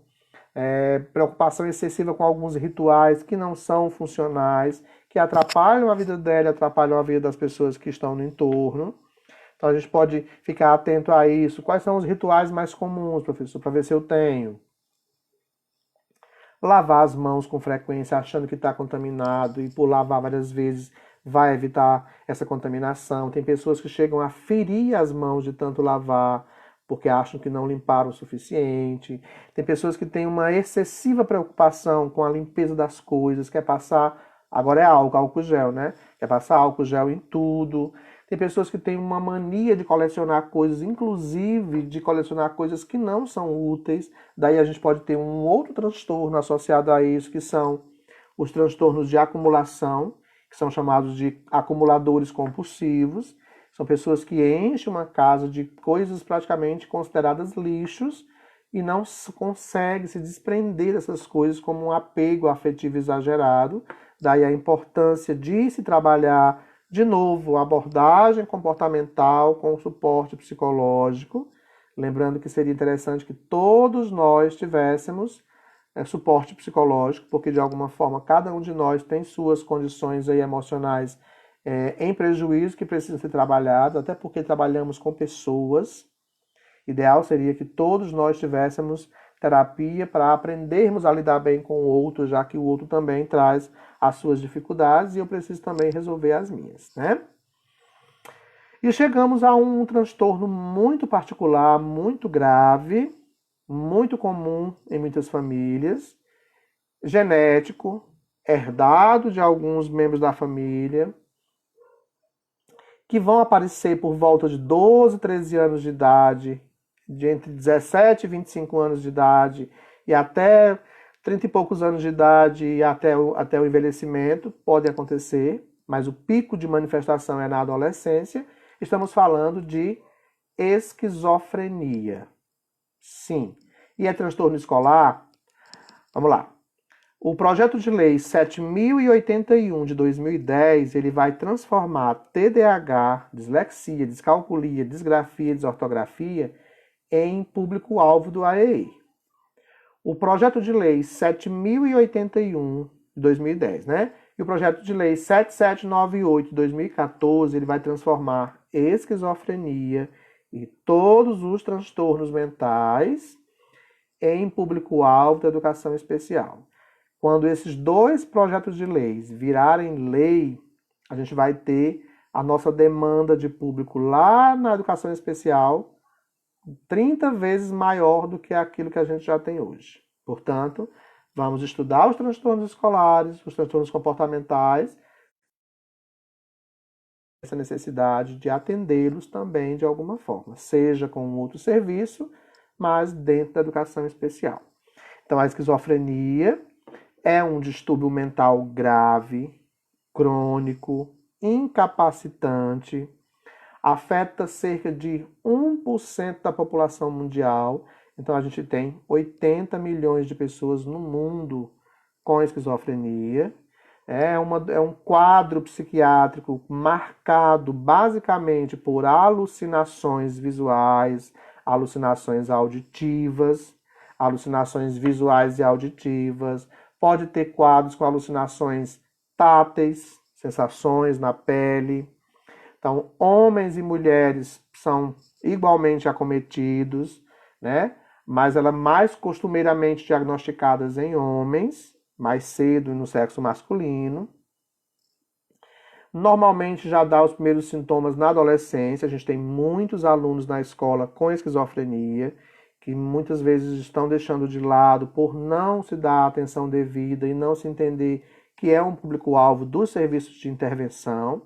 preocupação excessiva com alguns rituais que não são funcionais, que atrapalham a vida dela, atrapalham a vida das pessoas que estão no entorno. Então a gente pode ficar atento a isso. Quais são os rituais mais comuns, professor, para ver se eu tenho? Lavar as mãos com frequência, achando que está contaminado, e por lavar várias vezes vai evitar essa contaminação. Tem pessoas que chegam a ferir as mãos de tanto lavar, porque acham que não limparam o suficiente. Tem pessoas que têm uma excessiva preocupação com a limpeza das coisas, quer passar, agora é álcool gel, né? Quer passar álcool gel em tudo. Tem pessoas que têm uma mania de colecionar coisas, inclusive de colecionar coisas que não são úteis. Daí a gente pode ter um outro transtorno associado a isso, que são os transtornos de acumulação, que são chamados de acumuladores compulsivos. São pessoas que enchem uma casa de coisas praticamente consideradas lixos e não conseguem se desprender dessas coisas como um apego afetivo exagerado. Daí a importância de se trabalhar, de novo, a abordagem comportamental com suporte psicológico. Lembrando que seria interessante que todos nós tivéssemos suporte psicológico, porque de alguma forma cada um de nós tem suas condições aí emocionais em prejuízo que precisam ser trabalhados, até porque trabalhamos com pessoas. Ideal seria que todos nós tivéssemos terapia para aprendermos a lidar bem com o outro, já que o outro também traz as suas dificuldades e eu preciso também resolver as minhas, né? E chegamos a um transtorno muito particular, muito grave, muito comum em muitas famílias, genético, herdado de alguns membros da família, que vão aparecer por volta de 12, 13 anos de idade, de entre 17 e 25 anos de idade, e até 30 e poucos anos de idade e até o envelhecimento, podem acontecer. mas o pico de manifestação é na adolescência, estamos falando de esquizofrenia. Sim. E é transtorno escolar? Vamos lá. O projeto de lei 7.081 de 2010, ele vai transformar TDAH, dislexia, descalculia, disgrafia, desortografia em público-alvo do AEI. O projeto de lei 7.081 de 2010, né? E o projeto de lei 7798 de 2014, ele vai transformar esquizofrenia e todos os transtornos mentais em público-alvo da educação especial. Quando esses dois projetos de leis virarem lei, a gente vai ter a nossa demanda de público lá na educação especial 30 vezes maior do que aquilo que a gente já tem hoje. Portanto, vamos estudar os transtornos escolares, os transtornos comportamentais, essa necessidade de atendê-los também de alguma forma, seja com um outro serviço, mas dentro da educação especial. Então, a esquizofrenia é um distúrbio mental grave, crônico, incapacitante, afeta cerca de 1% da população mundial. Então, a gente tem 80 milhões de pessoas no mundo com esquizofrenia. É um quadro psiquiátrico marcado basicamente por alucinações visuais, alucinações auditivas, alucinações visuais e auditivas. Pode ter quadros com alucinações táteis, sensações na pele. Então, homens e mulheres são igualmente acometidos, né? Mas ela é mais costumeiramente diagnosticadas em homens, mais cedo no sexo masculino. Normalmente já dá os primeiros sintomas na adolescência. A gente tem muitos alunos na escola com esquizofrenia, que muitas vezes estão deixando de lado por não se dar atenção devida e não se entender que é um público-alvo dos serviços de intervenção.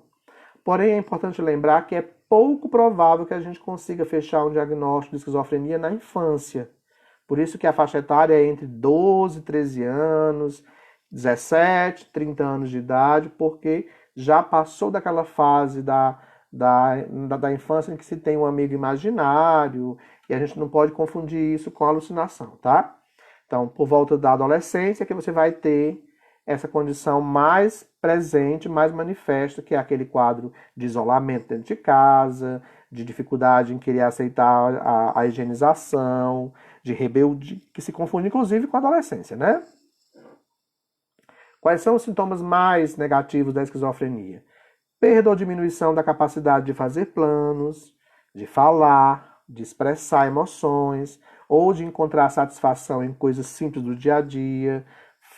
Porém, é importante lembrar que é pouco provável que a gente consiga fechar um diagnóstico de esquizofrenia na infância. Por isso que a faixa etária é entre 12 e 13 anos, 17, 30 anos de idade, porque já passou daquela fase da infância em que se tem um amigo imaginário, e a gente não pode confundir isso com alucinação, tá? Então, por volta da adolescência que você vai ter essa condição mais presente, mais manifesta, que é aquele quadro de isolamento dentro de casa, de dificuldade em querer aceitar a higienização, de rebeldia, que se confunde inclusive com a adolescência, né? Quais são os sintomas mais negativos da esquizofrenia? Perda ou diminuição da capacidade de fazer planos, de falar, de expressar emoções, ou de encontrar satisfação em coisas simples do dia a dia.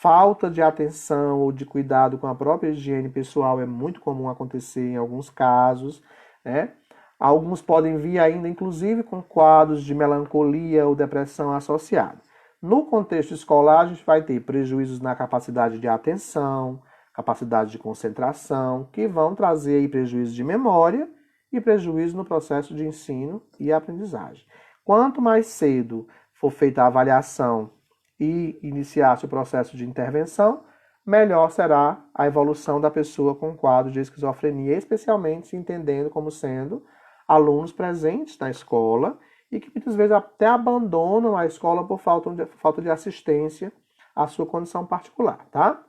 Falta de atenção ou de cuidado com a própria higiene pessoal é muito comum acontecer em alguns casos, né? Alguns podem vir ainda, inclusive, com quadros de melancolia ou depressão associados. No contexto escolar, a gente vai ter prejuízos na capacidade de atenção, capacidade de concentração, que vão trazer aí prejuízo de memória e prejuízo no processo de ensino e aprendizagem. Quanto mais cedo for feita a avaliação e iniciar-se o processo de intervenção, melhor será a evolução da pessoa com quadro de esquizofrenia, especialmente se entendendo como sendo alunos presentes na escola e que muitas vezes até abandonam a escola por falta de assistência à sua condição particular, tá?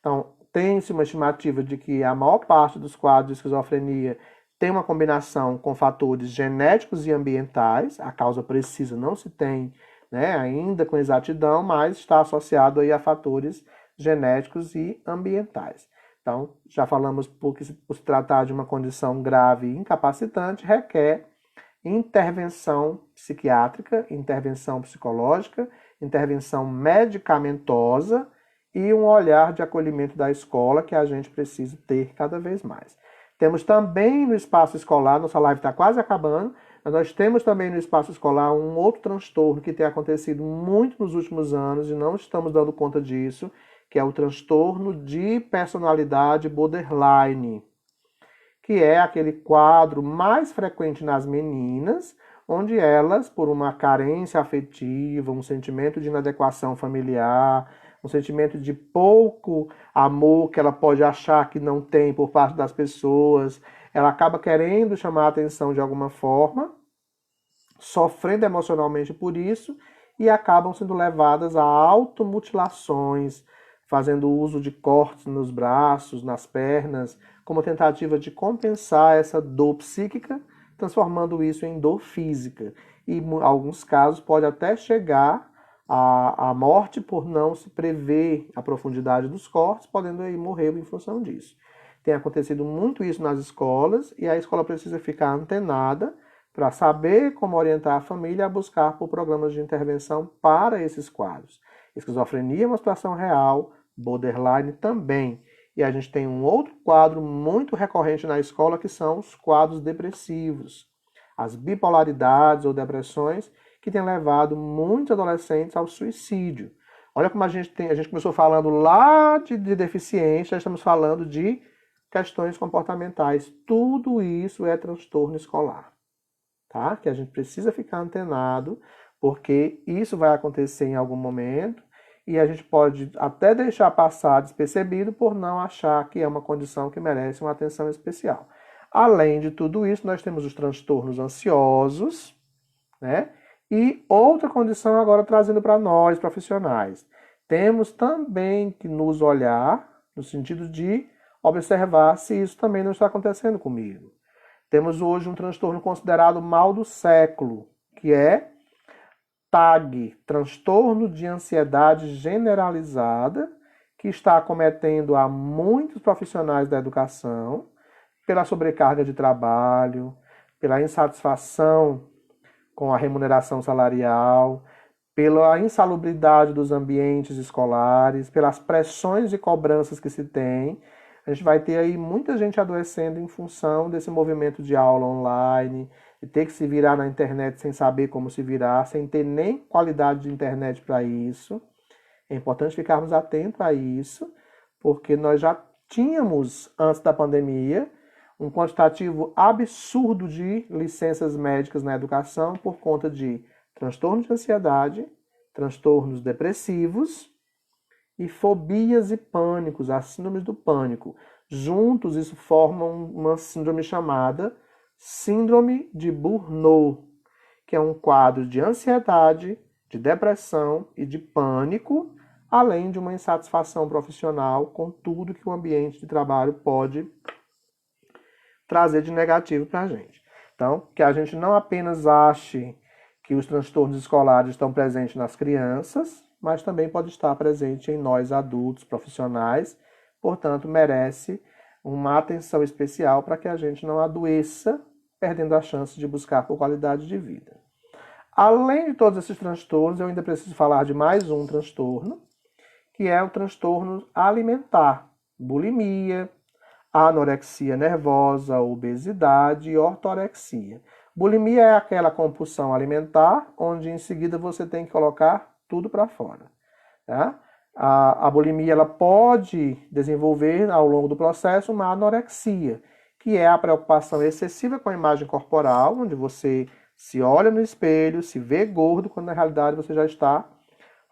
Então, tem-se uma estimativa de que a maior parte dos quadros de esquizofrenia tem uma combinação com fatores genéticos e ambientais. A causa precisa não se tem, né, ainda com exatidão, mas está associado aí a fatores genéticos e ambientais. Então, já falamos por se tratar de uma condição grave e incapacitante, requer intervenção psiquiátrica, intervenção psicológica, intervenção medicamentosa e um olhar de acolhimento da escola que a gente precisa ter cada vez mais. Temos também no espaço escolar, nossa live está quase acabando, mas nós temos também no espaço escolar um outro transtorno que tem acontecido muito nos últimos anos e não estamos dando conta disso, que é o transtorno de personalidade borderline, que é aquele quadro mais frequente nas meninas, onde elas, por uma carência afetiva, um sentimento de inadequação familiar, um sentimento de pouco amor que ela pode achar que não tem por parte das pessoas. Ela acaba querendo chamar a atenção de alguma forma, sofrendo emocionalmente por isso e acabam sendo levadas a automutilações, fazendo uso de cortes nos braços, nas pernas, como tentativa de compensar essa dor psíquica, transformando isso em dor física. E em alguns casos pode até chegar à morte por não se prever a profundidade dos cortes, podendo aí morrer em função disso. Tem acontecido muito isso nas escolas e a escola precisa ficar antenada para saber como orientar a família a buscar por programas de intervenção para esses quadros. Esquizofrenia é uma situação real, borderline também. E a gente tem um outro quadro muito recorrente na escola que são os quadros depressivos. As bipolaridades ou depressões que têm levado muitos adolescentes ao suicídio. Olha como a gente começou falando lá de deficiência, já estamos falando de questões comportamentais. Tudo isso é transtorno escolar, tá? Que a gente precisa ficar antenado, porque isso vai acontecer em algum momento e a gente pode até deixar passar despercebido por não achar que é uma condição que merece uma atenção especial. Além de tudo isso, nós temos os transtornos ansiosos, né? E outra condição agora trazendo para nós, profissionais. Temos também que nos olhar no sentido de observar se isso também não está acontecendo comigo. Temos hoje um transtorno considerado mal do século, que é TAG, transtorno de ansiedade generalizada, que está acometendo a muitos profissionais da educação pela sobrecarga de trabalho, pela insatisfação com a remuneração salarial, pela insalubridade dos ambientes escolares, pelas pressões e cobranças que se tem. A gente vai ter aí muita gente adoecendo em função desse movimento de aula online, de ter que se virar na internet sem saber como se virar, sem ter nem qualidade de internet para isso. É importante ficarmos atentos a isso, porque nós já tínhamos, antes da pandemia, um quantitativo absurdo de licenças médicas na educação por conta de transtornos de ansiedade, transtornos depressivos e fobias e pânicos, as síndromes do pânico. Juntos, isso forma uma síndrome chamada Síndrome de Burnout, que é um quadro de ansiedade, de depressão e de pânico, além de uma insatisfação profissional com tudo que o ambiente de trabalho pode trazer de negativo para a gente. Então, que a gente não apenas ache que os transtornos escolares estão presentes nas crianças, mas também pode estar presente em nós adultos, profissionais, portanto, merece uma atenção especial para que a gente não adoeça, perdendo a chance de buscar por qualidade de vida. Além de todos esses transtornos, eu ainda preciso falar de mais um transtorno, que é o transtorno alimentar, bulimia, anorexia nervosa, obesidade e ortorexia. Bulimia é aquela compulsão alimentar, onde em seguida você tem que colocar tudo para fora. Tá? A bulimia ela pode desenvolver ao longo do processo uma anorexia, que é a preocupação excessiva com a imagem corporal, onde você se olha no espelho, se vê gordo, quando na realidade você já está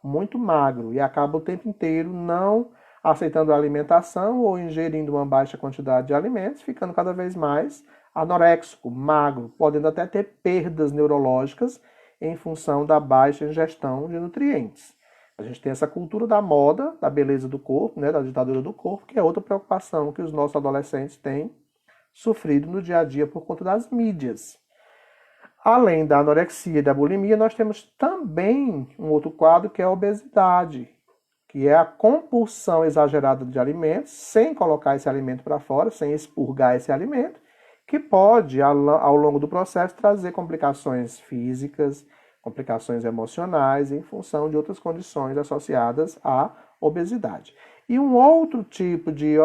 muito magro e acaba o tempo inteiro não aceitando a alimentação ou ingerindo uma baixa quantidade de alimentos, ficando cada vez mais anoréxico, magro, podendo até ter perdas neurológicas em função da baixa ingestão de nutrientes. A gente tem essa cultura da moda, da beleza do corpo, né, da ditadura do corpo, que é outra preocupação que os nossos adolescentes têm sofrido no dia a dia por conta das mídias. Além da anorexia e da bulimia, nós temos também um outro quadro que é a obesidade, que é a compulsão exagerada de alimentos, sem colocar esse alimento para fora, sem expurgar esse alimento, que pode, ao longo do processo, trazer complicações físicas, complicações emocionais, em função de outras condições associadas à obesidade. E um outro tipo de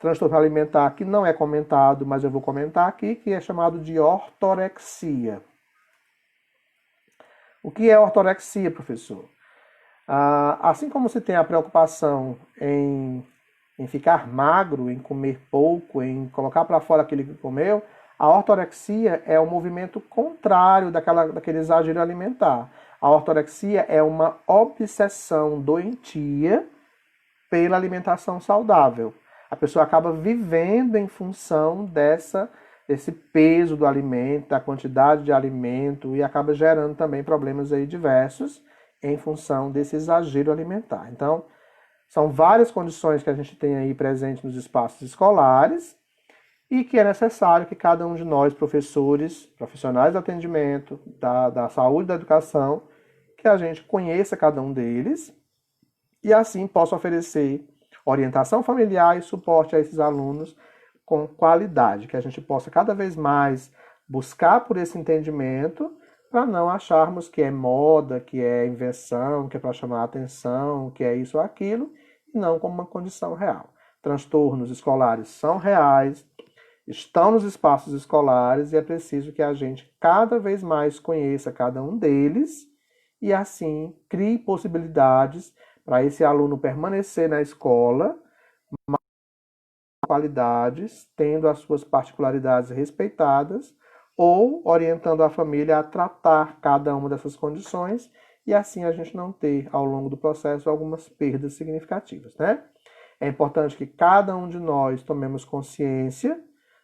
transtorno alimentar que não é comentado, mas eu vou comentar aqui, que é chamado de ortorexia. O que é ortorexia, professor? Assim como se tem a preocupação em ficar magro, em comer pouco, em colocar para fora aquilo que comeu, a ortorexia é o movimento contrário daquele exagero alimentar. A ortorexia é uma obsessão doentia pela alimentação saudável. A pessoa acaba vivendo em função desse peso do alimento, da quantidade de alimento, e acaba gerando também problemas aí diversos em função desse exagero alimentar. Então, são várias condições que a gente tem aí presente nos espaços escolares e que é necessário que cada um de nós, professores, profissionais de atendimento, da saúde e da educação, que a gente conheça cada um deles e assim possa oferecer orientação familiar e suporte a esses alunos com qualidade, que a gente possa cada vez mais buscar por esse entendimento para não acharmos que é moda, que é invenção, que é para chamar a atenção, que é isso ou aquilo, e não como uma condição real. Transtornos escolares são reais, estão nos espaços escolares e é preciso que a gente cada vez mais conheça cada um deles e assim crie possibilidades para esse aluno permanecer na escola, qualidades, tendo as suas particularidades respeitadas, ou orientando a família a tratar cada uma dessas condições, e assim a gente não ter, ao longo do processo, algumas perdas significativas, né? É importante que cada um de nós tomemos consciência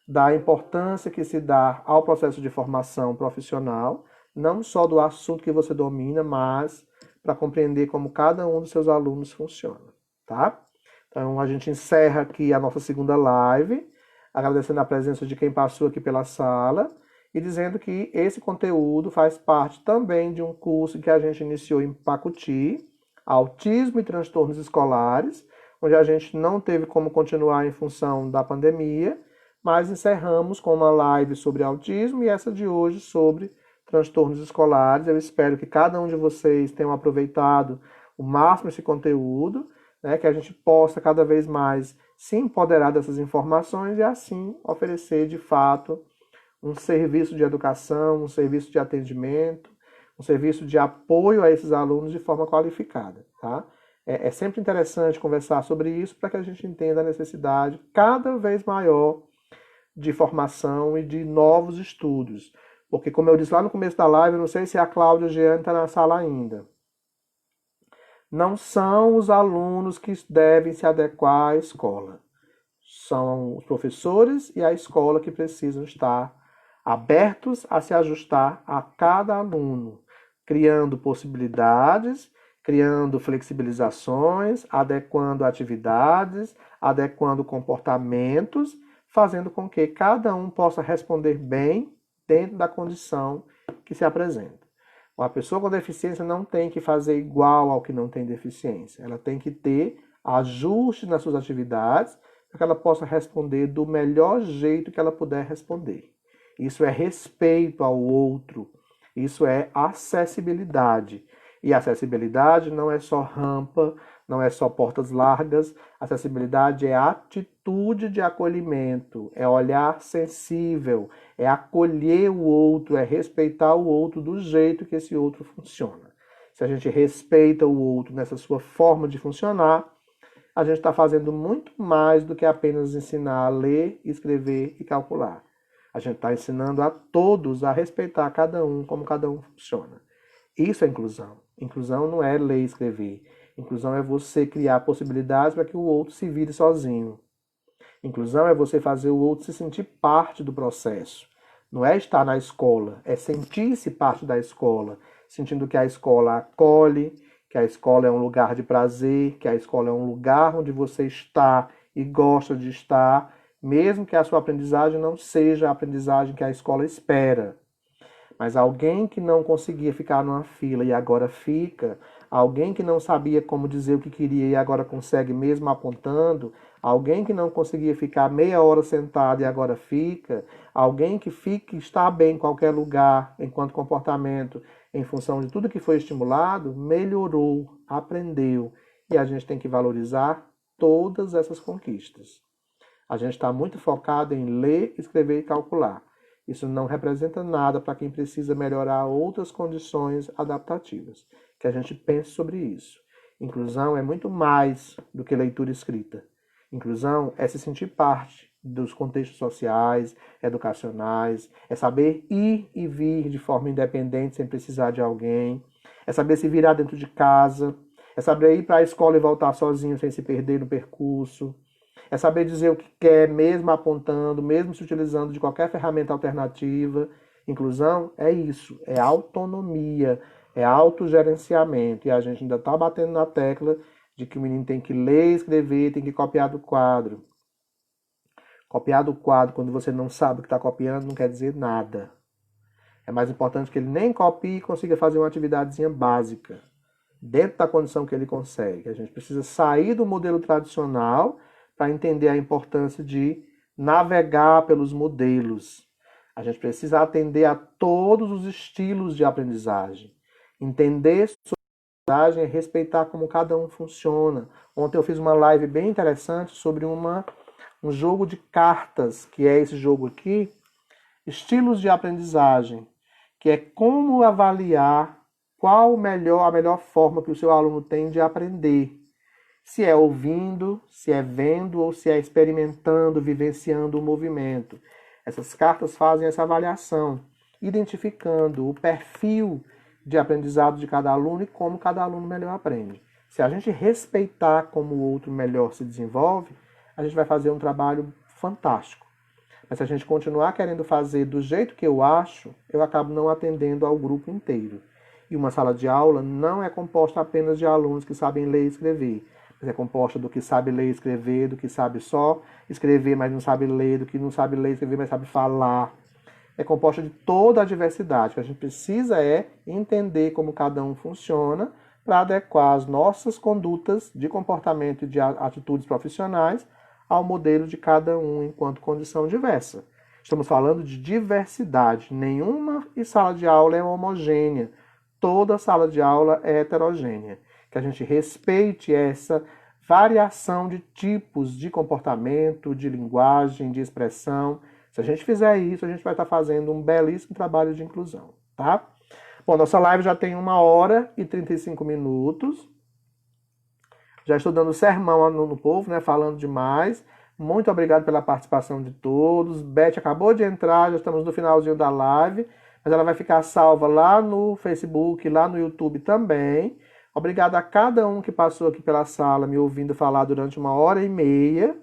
da importância que se dá ao processo de formação profissional, não só do assunto que você domina, mas para compreender como cada um dos seus alunos funciona, tá? Então, a gente encerra aqui a nossa segunda live, agradecendo a presença de quem passou aqui pela sala e dizendo que esse conteúdo faz parte também de um curso que a gente iniciou em Pacuti, Autismo e Transtornos Escolares, onde a gente não teve como continuar em função da pandemia, mas encerramos com uma live sobre autismo e essa de hoje sobre transtornos escolares. Eu espero que cada um de vocês tenham aproveitado o máximo esse conteúdo, né, que a gente possa cada vez mais se empoderar dessas informações e assim oferecer de fato um serviço de educação, um serviço de atendimento, um serviço de apoio a esses alunos de forma qualificada, tá? É sempre interessante conversar sobre isso para que a gente entenda a necessidade cada vez maior de formação e de novos estudos. Porque, como eu disse lá no começo da live, eu não sei se a Cláudia Jeane está na sala ainda. Não são os alunos que devem se adequar à escola. São os professores e a escola que precisam estar abertos a se ajustar a cada aluno, criando possibilidades, criando flexibilizações, adequando atividades, adequando comportamentos, fazendo com que cada um possa responder bem dentro da condição que se apresenta. Uma pessoa com deficiência não tem que fazer igual ao que não tem deficiência. Ela tem que ter ajuste nas suas atividades para que ela possa responder do melhor jeito que ela puder responder. Isso é respeito ao outro. Isso é acessibilidade. E acessibilidade não é só rampa, não é só portas largas. Acessibilidade é atitude de acolhimento, é olhar sensível, é acolher o outro, é respeitar o outro do jeito que esse outro funciona. Se a gente respeita o outro nessa sua forma de funcionar, a gente está fazendo muito mais do que apenas ensinar a ler, escrever e calcular. A gente está ensinando a todos a respeitar cada um, como cada um funciona. Isso é inclusão. Inclusão não é ler e escrever. Inclusão é você criar possibilidades para que o outro se vire sozinho. Inclusão é você fazer o outro se sentir parte do processo. Não é estar na escola, é sentir-se parte da escola, sentindo que a escola acolhe, que a escola é um lugar de prazer, que a escola é um lugar onde você está e gosta de estar, mesmo que a sua aprendizagem não seja a aprendizagem que a escola espera. Mas alguém que não conseguia ficar numa fila e agora fica, alguém que não sabia como dizer o que queria e agora consegue mesmo apontando, alguém que não conseguia ficar meia hora sentado e agora fica, alguém que fica, está bem em qualquer lugar enquanto comportamento, em função de tudo que foi estimulado, melhorou, aprendeu. E a gente tem que valorizar todas essas conquistas. A gente está muito focado em ler, escrever e calcular. Isso não representa nada para quem precisa melhorar outras condições adaptativas. Que a gente pense sobre isso. Inclusão é muito mais do que leitura escrita. Inclusão é se sentir parte dos contextos sociais, educacionais, é saber ir e vir de forma independente sem precisar de alguém, é saber se virar dentro de casa, é saber ir para a escola e voltar sozinho sem se perder no percurso, é saber dizer o que quer, mesmo apontando, mesmo se utilizando de qualquer ferramenta alternativa. Inclusão é isso, é autonomia, é autogerenciamento. E a gente ainda está batendo na tecla de que o menino tem que ler, escrever, tem que copiar do quadro. Copiar do quadro quando você não sabe o que está copiando não quer dizer nada. É mais importante que ele nem copie e consiga fazer uma atividadezinha básica, dentro da condição que ele consegue. A gente precisa sair do modelo tradicional para entender a importância de navegar pelos modelos. A gente precisa atender a todos os estilos de aprendizagem. Entender sobre a aprendizagem é respeitar como cada um funciona. Ontem eu fiz uma live bem interessante sobre um jogo de cartas, que é esse jogo aqui, estilos de aprendizagem, que é como avaliar qual a melhor forma que o seu aluno tem de aprender. Se é ouvindo, se é vendo ou se é experimentando, vivenciando o movimento. Essas cartas fazem essa avaliação, identificando o perfil de aprendizado de cada aluno e como cada aluno melhor aprende. Se a gente respeitar como o outro melhor se desenvolve, a gente vai fazer um trabalho fantástico. Mas se a gente continuar querendo fazer do jeito que eu acho, eu acabo não atendendo ao grupo inteiro. E uma sala de aula não é composta apenas de alunos que sabem ler e escrever, mas é composta do que sabe ler e escrever, do que sabe só escrever, mas não sabe ler, do que não sabe ler e escrever, mas sabe falar. É composta de toda a diversidade. O que a gente precisa é entender como cada um funciona para adequar as nossas condutas de comportamento e de atitudes profissionais ao modelo de cada um enquanto condição diversa. Estamos falando de diversidade. Nenhuma sala de aula é homogênea. Toda sala de aula é heterogênea. Que a gente respeite essa variação de tipos de comportamento, de linguagem, de expressão. Se a gente fizer isso, a gente vai estar fazendo um belíssimo trabalho de inclusão, tá? Bom, nossa live já tem 1h e 35 minutos. Já estou dando sermão no povo, né? Falando demais. Muito obrigado pela participação de todos. Beth acabou de entrar, já estamos no finalzinho da live, mas ela vai ficar salva lá no Facebook, lá no YouTube também. Obrigado a cada um que passou aqui pela sala me ouvindo falar durante 1h30.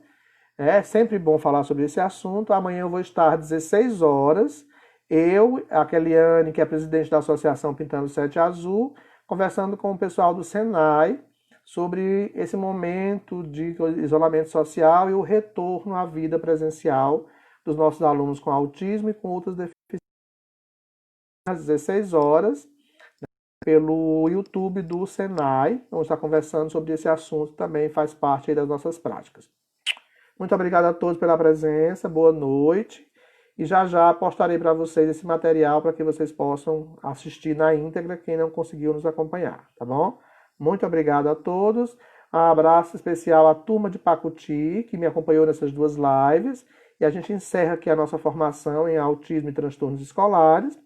É sempre bom falar sobre esse assunto. Amanhã eu vou estar às 16 horas. Eu, a Keliane, que é presidente da Associação Pintando Sete Azul, conversando com o pessoal do Senai sobre esse momento de isolamento social e o retorno à vida presencial dos nossos alunos com autismo e com outras deficiências. Às 16 horas, pelo YouTube do Senai, vamos estar conversando sobre esse assunto, também faz parte aí das nossas práticas. Muito obrigado a todos pela presença, boa noite. E já já postarei para vocês esse material para que vocês possam assistir na íntegra, quem não conseguiu nos acompanhar, tá bom? Muito obrigado a todos. Um abraço especial à turma de Pacuti, que me acompanhou nessas duas lives. E a gente encerra aqui a nossa formação em autismo e transtornos escolares.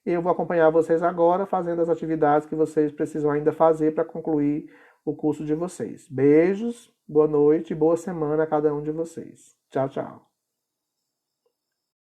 Eu vou acompanhar vocês agora fazendo as atividades que vocês precisam ainda fazer para concluir o curso de vocês. Beijos, boa noite e boa semana a cada um de vocês. Tchau, tchau.